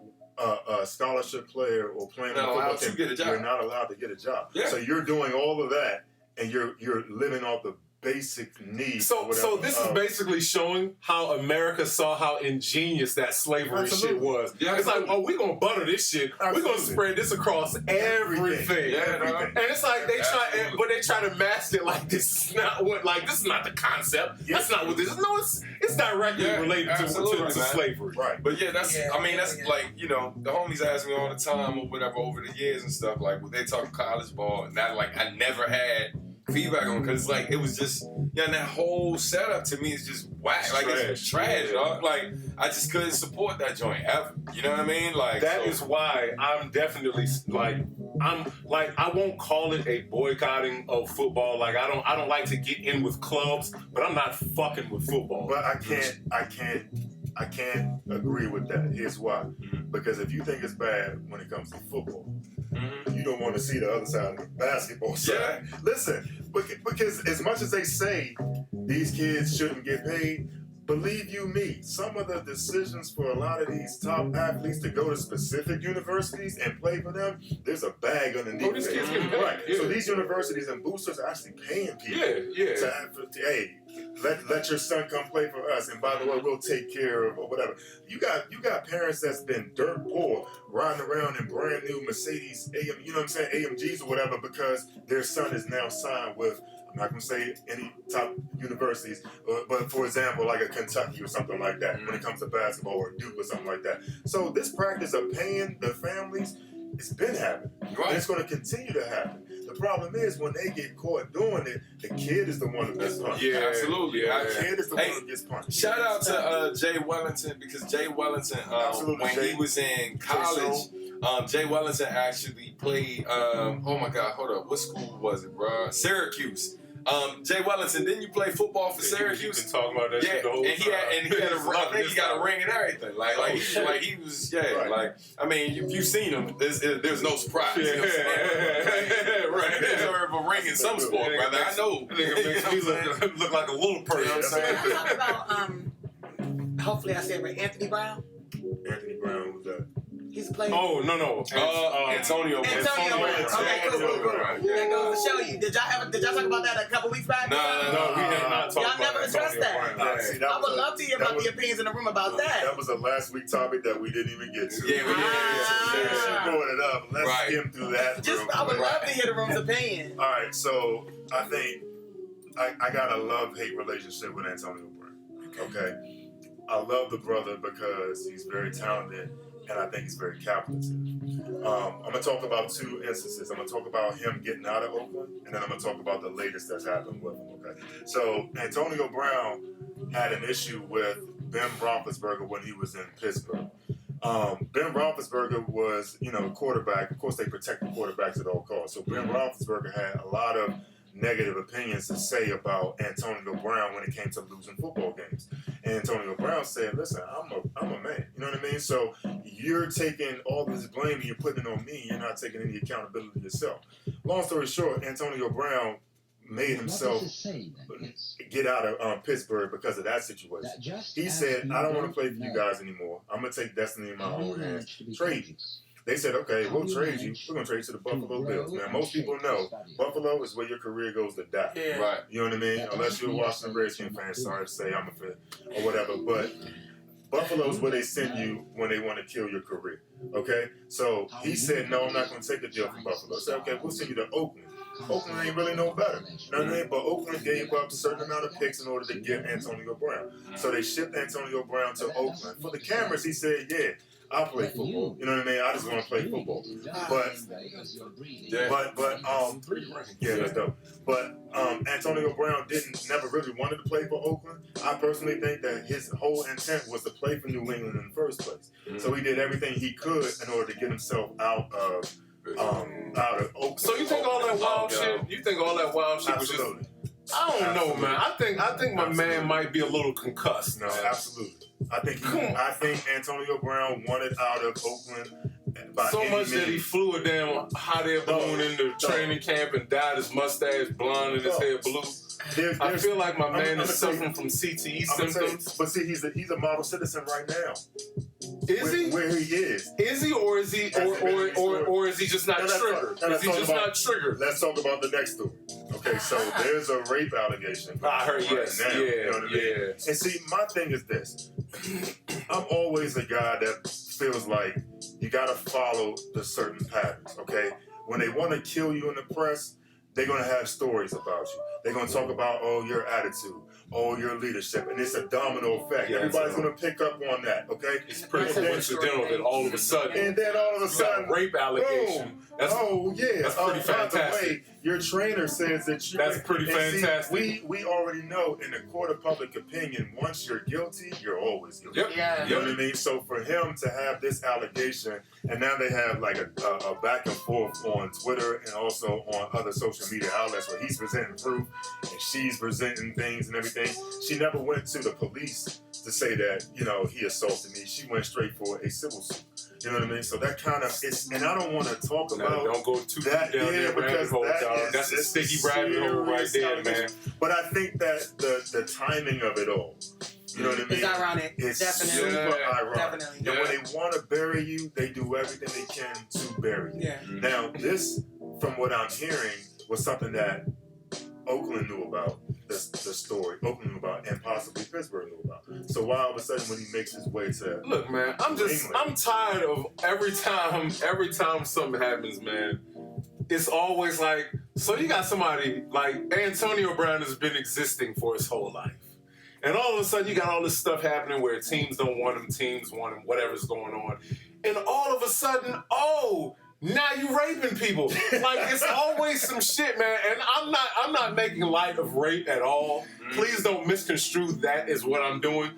a scholarship player or playing on a football team, you're not allowed to get a job. Yeah. So you're doing all of that, and you're living off the basic needs.
So this is basically showing how America saw how ingenious that slavery shit was. Yeah, it's like, oh, we're gonna butter this shit. We're gonna spread this across everything.
Yeah,
and it's like they try to mask it like this is not the concept. Yeah. That's not what this is. No, it's directly related to slavery.
Right.
But that's like, you know, the homies ask me all the time or whatever over the years and stuff, like when they talk college ball, and that, like, I never had feedback on, because like it was just, and that whole setup to me is just whack. Like it's trash, dog. Like I just couldn't support that joint ever. You know what I mean? Like
that is why I'm definitely I won't call it a boycotting of football. Like I don't like to get in with clubs, but I'm not fucking with football.
But I can't agree with that. Here's why. Because if you think it's bad when it comes to football, you don't want to see the other side of the basketball side. Yeah. Listen, because as much as they say these kids shouldn't get paid, believe you me, some of the decisions for a lot of these top athletes to go to specific universities and play for them, there's a bag underneath
these kids
getting paid. Right. Yeah. So these universities and boosters are actually paying people to let your son come play for us, and by the way, we'll take care of or whatever. You got parents that's been dirt poor, riding around in brand new Mercedes AMGs or whatever, because their son is now signed with, I'm not going to say any top universities, but for example, like a Kentucky or something like that, when it comes to basketball, or Duke or something like that. So this practice of paying the families, it's been happening. Right. And it's going to continue to happen. The problem is when they get caught doing it, the kid is the one who gets punished.
Yeah, absolutely.
The kid is the one who gets punished.
Shout out to Jay Wellington, because Jay Wellington, when he was in college, Jay Wellington actually played, oh my God, hold up. What school was it, bro? Syracuse. Jay Wellington, didn't you play football for Syracuse?
You've been talking about that shit the whole time.
I think he got a ring and everything. He was, like, I mean, if you've seen him, there's no surprise.
Yeah.
You know right. He deserves a ring in some sport, brother. I know.
Nigga makes me look like a little person.
You know what I'm talking about, hopefully I said it right, Anthony Brown?
Anthony Brown was that?
He's playing.
Oh no.
Antonio Brown.
Okay, cool. That goes to show you. Did y'all talk about that a couple weeks back?
No, we had not talked about
Y'all never addressed that. I would love to hear about the opinions in the room about that.
That was a last week topic that we didn't even get to.
Yeah, we didn't get to.
She's going it up. Let's skim through that.
I would love to hear the room's opinion.
All right, so I think I got a love-hate relationship with Antonio Brown. Okay. I love the brother because he's very talented and I think he's very calculative. I'm going to talk about two instances. I'm going to talk about him getting out of Oakland, and then I'm going to talk about the latest that's happened with him, okay? So Antonio Brown had an issue with Ben Roethlisberger when he was in Pittsburgh. Ben Roethlisberger was, quarterback. Of course, they protect the quarterbacks at all costs. So Ben Roethlisberger had a lot of negative opinions to say about Antonio Brown when it came to losing football games. And Antonio Brown said, listen, I'm a man. You know what I mean? So you're taking all this blame and you're putting it on me. You're not taking any accountability yourself. Long story short, Antonio Brown made himself get out of Pittsburgh because of that situation. He said, I don't want to play for you guys anymore. I'm going to take destiny in my own hands. Trade you. They said, okay, we'll trade you. We're going to trade you to the Buffalo Bills. Now, most people know Buffalo is where your career goes to die.
Yeah.
Right.
You know what I mean? Unless you're a Washington Redskins fan, sorry to say I'm a fan or whatever. But Buffalo's where they send you when they want to kill your career. Okay? So he said, no, I'm not going to take a deal from Buffalo. I said, okay, we'll send you to Oakland. Oakland ain't really no better. You know what I mean? But Oakland gave up a certain amount of picks in order to get Antonio Brown. So they shipped Antonio Brown to Oakland. For the cameras, he said, yeah, I'll play football. You know what I mean? I just want to play football. But that's dope. But Antonio Brown never really wanted to play for Oakland. I personally think that his whole intent was to play for New England in the first place. So he did everything he could in order to get himself out of Oakland.
So you think all that wild shit? You think all that wild shit was just? I don't know, man. I think my man might be a little concussed.
No, absolutely. I think Antonio Brown wanted out of Oakland by
so
any
much
means.
that he flew a damn hot air balloon into training camp and dyed his mustache blonde and his hair blue. I feel like my man is suffering from CTE symptoms.
But see, he's a model citizen right now.
Is he?
Where he is.
Is he, or is he, or is he just not triggered? Is he just not triggered?
Let's talk about the next story. Okay, so there's a rape allegation.
I heard yes.
Now,
Yeah,
you know what I mean?
yeah.
And see, my thing is this. I'm always a guy that feels like you gotta follow the certain patterns, okay? When they want to kill you in the press, they're going to have stories about you. They're going to talk about, your attitude, your leadership, and it's a domino effect.
Yeah,
everybody's going to pick up on that, okay?
It's pretty coincidental that all of a sudden,
and then all of a sudden,
rape allegation.
Boom. That's pretty
fantastic.
By the way, your trainer says that you.
That's pretty fantastic.
See, we already know in the court of public opinion, once you're guilty, you're always guilty.
Yep.
Yeah.
You know what I mean? So for him to have this allegation, and now they have like a back and forth on Twitter and also on other social media outlets where he's presenting proof and she's presenting things and everything. She never went to the police to say that, he assaulted me. She went straight for a civil suit. You know what I mean? So that kind of and I don't want to talk about
don't go too deep
that,
down there rabbit hole, dog. That's a sticky rabbit hole right there, man.
But I think that the timing of it all, you know what I mean?
It's ironic.
It's
Definitely.
super ironic.
Definitely.
And when they want to bury you, they do everything they can to bury you.
Yeah.
Now, this, from what I'm hearing, was something that Oakland knew about, the story. Oakland knew about, and possibly Pittsburgh knew about. So why all of a sudden when he makes his way to
look, man, I'm tired of every time something happens, man. It's always like, so you got somebody like Antonio Brown has been existing for his whole life. And all of a sudden you got all this stuff happening where teams don't want him, teams want him, whatever's going on. And all of a sudden, now you raping people. Like, it's always some shit, man. And I'm not making light of rape at all. Please don't misconstrue that is what I'm doing.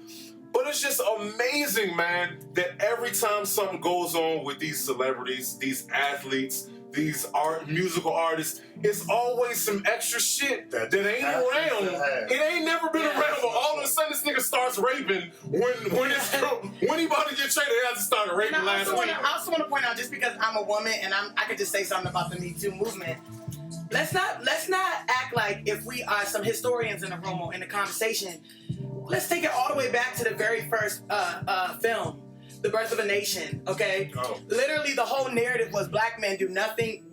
But it's just amazing, man, that every time something goes on with these celebrities, these athletes, these musical artists, it's always some extra shit that ain't around. It ain't never been around, but all of a sudden this nigga starts raping when he about to get traded. He hasn't started raping last week.
I also want to point out, just because I'm a woman and I could just say something about the Me Too movement. Let's not act like if we are some historians in the room or in the conversation. Let's take it all the way back to the very first film. The Birth of a Nation, okay?
Oh.
Literally, the whole narrative was black men do nothing.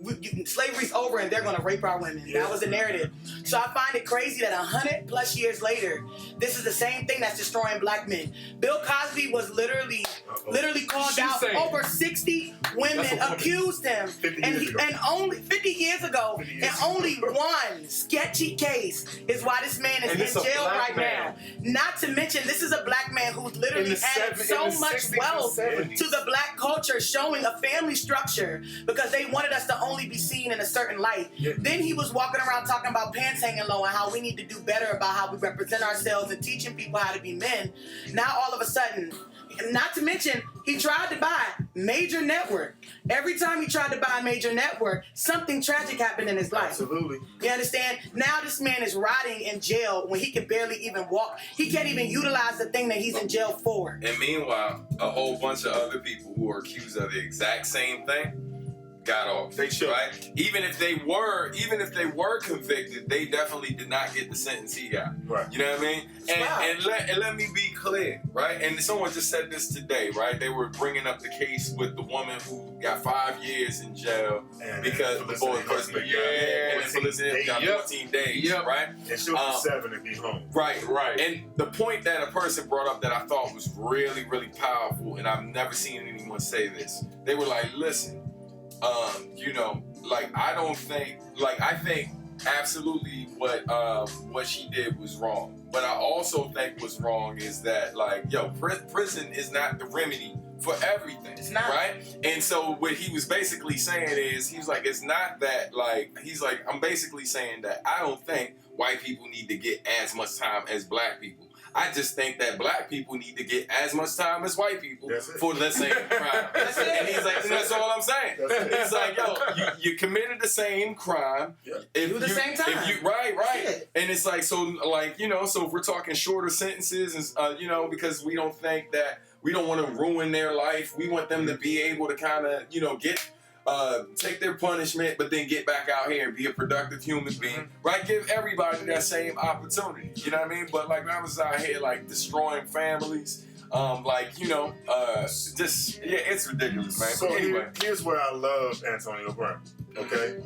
Slavery's over and they're going to rape our women.
Yeah.
That was the narrative. So I find it crazy that 100+ years later, this is the same thing that's destroying black men. Bill Cosby was literally called out. Over 60 women accused him. And only 50 years ago, and only one sketchy case is why this man is in jail right now. Not to mention, this is a black man who's literally added so much wealth to the black culture, showing a family structure because they wanted us to only be seen in a certain light.
Yeah.
Then he was walking around talking about pants hanging low and how we need to do better about how we represent ourselves and teaching people how to be men. Now all of a sudden, not to mention, he tried to buy major network. Every time he tried to buy a major network, something tragic happened in his life.
Absolutely.
You understand? Now this man is rotting in jail when he can barely even walk. He can't even utilize the thing that he's in jail for.
And meanwhile, a whole bunch of other people who are accused of the exact same thing got off.
They should.
Right? Even if they were convicted, they definitely did not get the sentence he got.
Right.
You know what I mean? And let me be clear, right? And someone just said this today, right? They were bringing up the case with the woman who got 5 years in jail because the boy person, and then Felicity got 14 days, right?
And she'll be 7 and be home.
Right. And the point that a person brought up that I thought was really, really powerful, and I've never seen anyone say this. They were like, listen, I think absolutely what she did was wrong. But I also think what's wrong is that, prison is not the remedy for everything.
It's not.
Right? And so what he was basically saying is, he's like, it's not that, I'm basically saying that I don't think white people need to get as much time as black people. I just think that black people need to get as much time as white people for the same crime. And he's like, that's all I'm saying. It's like, you committed the same crime.
Yeah. Do the same time.
Right. And it's like, so if we're talking shorter sentences, and because we don't think that, we don't want to ruin their life. We want them to be able to kind of, take their punishment, but then get back out here and be a productive human being, right? Give everybody that same opportunity, you know what I mean? But I was out here destroying families, it's ridiculous, man.
So
but anyway,
here's where I love Antonio Brown. Okay,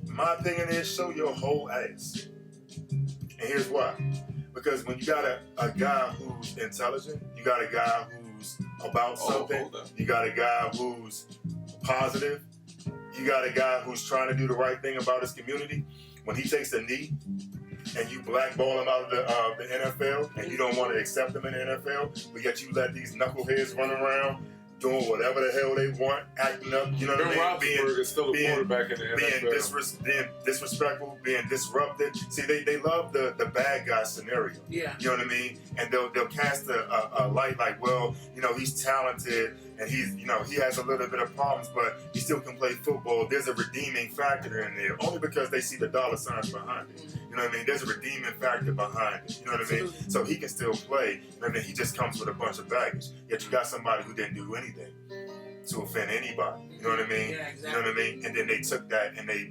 my opinion is show your whole ass, and here's why. Because when you got a guy who's intelligent, you got a guy who's about something, you got a guy who's positive, you got a guy who's trying to do the right thing about his community. When he takes a knee and you blackball him out of the NFL and you don't want to accept him in the NFL, but yet you let these knuckleheads run around doing whatever the hell they want, acting up, you know what I mean?
Is still the quarterback in the NFL.
Being disrespectful, being disruptive. See, they love the bad guy scenario.
Yeah.
You know what I mean? And they'll cast a light like, well, he's talented and he has a little bit of problems, but he still can play football. There's a redeeming factor in there, only because they see the dollar signs behind it. You know what I mean? There's a redeeming factor behind it. You know what I mean? So he can still play. You know what I mean? He just comes with a bunch of baggage. Yet you got somebody who didn't do anything to offend anybody. You know what I mean?
Yeah, exactly.
You know what I mean? And then they took that and they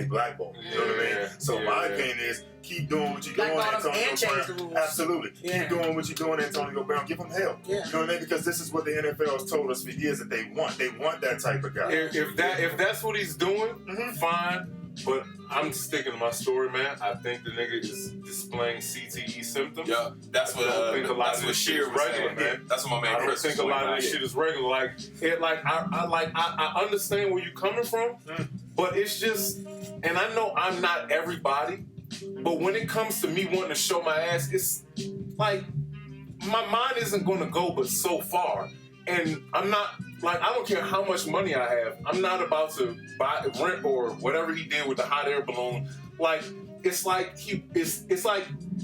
blackballed. You know what I mean? So my opinion is keep doing what you're doing, Antonio Brown. Absolutely.
Yeah.
Keep doing what you're doing, Antonio Brown. Give them help.
Yeah.
You know what I mean? Because this is what the NFL has told us for years that they want. They want that type of guy.
If that's what he's doing, fine. But I'm sticking to my story, man. I think the nigga is displaying CTE symptoms.
Yeah, that's what Sheer was saying, man. That's what my man Chris was saying.
I don't think a lot of this shit is regular. I understand where you're coming from, but it's just, and I know I'm not everybody, but when it comes to me wanting to show my ass, it's like my mind isn't going to go but so far. And I'm not, I don't care how much money I have. I'm not about to rent or whatever he did with the hot air balloon. It's like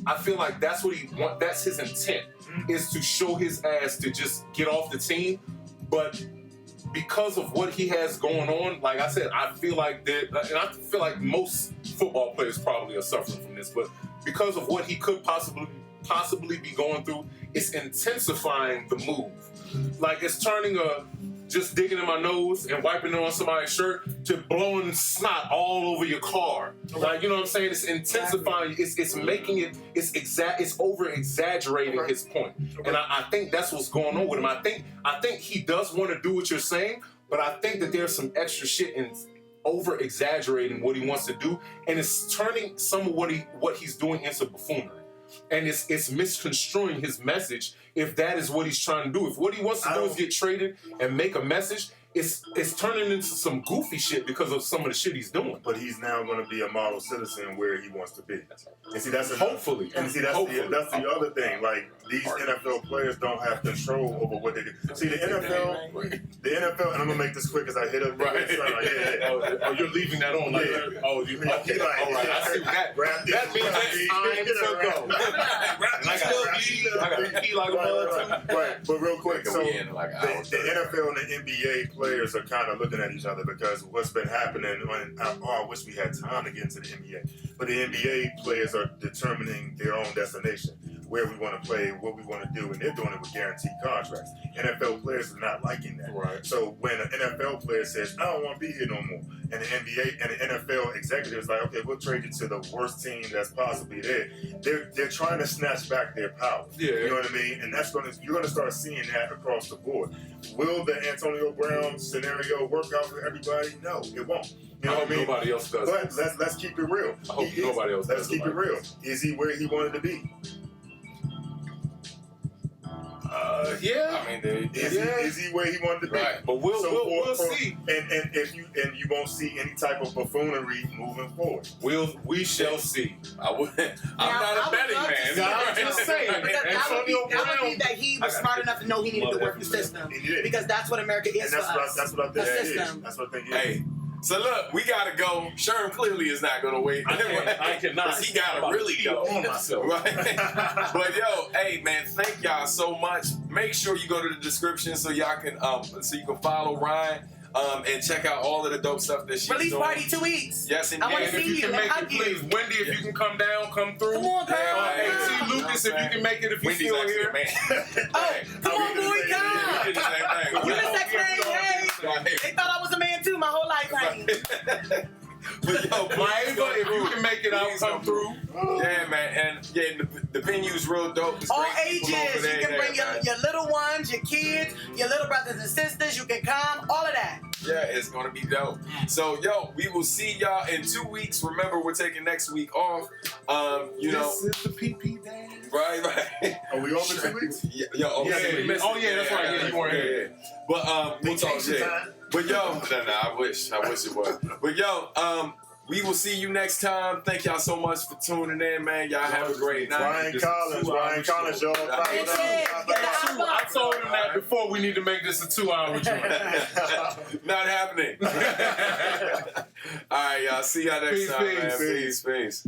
I feel like that's what he wants. That's his intent, is to show his ass to just get off the team. But because of what he has going on, like I said, I feel like and I feel like most football players probably are suffering from this, but because of what he could possibly be going through, it's intensifying the move. Like it's turning just digging in my nose and wiping it on somebody's shirt to blowing snot all over your car. Like, you know what I'm saying? It's intensifying. It's making it. It's over exaggerating his point. And I think that's what's going on with him. I think he does want to do what you're saying, but I think that there's some extra shit in over exaggerating what he wants to do, and it's turning some of what he's doing into buffoonery. And it's misconstruing his message if that is what he's trying to do. If what he wants to do is get traded and make a message, it's turning into some goofy shit because of some of the shit he's doing.
But he's now going to be a model citizen where he wants to be. And see, that's
hopefully.
And see, that's the other thing. Like, these NFL players don't have control over what they do. See, the NFL, and I'm gonna make this quick because I hit it. Right.
Oh, you're leaving that on. Like, oh, you. Okay. All right. I see that. That means it's time to go. I got to pee like a mother.
Right. But real quick, so the NFL and the NBA players are kind of looking at each other because what's been happening. I wish we had time to get into the NBA, but the NBA players are determining their own destination, where we want to play, what we want to do, and they're doing it with guaranteed contracts. NFL players are not liking that.
Right.
So when an NFL player says, I don't want to be here no more, and the NBA and the NFL executives like, okay, we'll trade you to the worst team that's possibly there. They're trying to snatch back their power.
Yeah.
You know what I mean? And you're gonna start seeing that across the board. Will the Antonio Brown scenario work out for everybody? No, it won't. You know what I mean?
Nobody else does.
But let's keep it real.
I hope nobody else does.
Let's keep it real. Is he where he wanted to be?
Yeah.
I mean,
is he where he wanted to be?
Right.
But we'll see.
And if you won't see any type of buffoonery moving forward.
We shall see.
I'm not a betting man.
I'm just saying.
That would be that he was smart enough to know he needed to work the system. Because that's what America is for us.
That's what I think it is.
That's
what I think it is.
Hey. So look, we gotta go. Sherm clearly is not gonna wait.
I cannot.
He gotta really go. Right? But yo, hey man, thank y'all so much. Make sure you go to the description so y'all can follow Ryan. And check out all of the dope stuff that she's doing.
Release party 2 weeks.
Yes,
I want to
if
see
you
you.
can make it, please. Wendy, if you can come down, come through.
Come on, girl.
Hey, Lucas, if you can make it, if you're still here.
Oh, come on, boy, come.
We did the same thing.
You the sex man, hey. They thought I was a man too my whole life, honey.
But yo,
Miami, if you can make it out, come through.
Yeah, man, and yeah, the venue's real dope. It's
all
great
ages.
people over
You can bring
there,
your little ones, your kids, your little brothers and sisters. You can come, all of that.
Yeah, it's gonna be dope. So, yo, we will see y'all in 2 weeks. Remember, we're taking next week off.
This is the PP day.
Right.
Are we off in 2 weeks?
Yeah,
that's right. Yeah, you weren't here.
But we'll talk shit. But yo, I wish it was. But yo, we will see you next time. Thank y'all so much for tuning in, man. Y'all have a great night.
Ryan Collins, y'all.
I told him that before. We need to make this a 2-hour joint.
Not happening. All right, y'all. See y'all next time, man. Peace.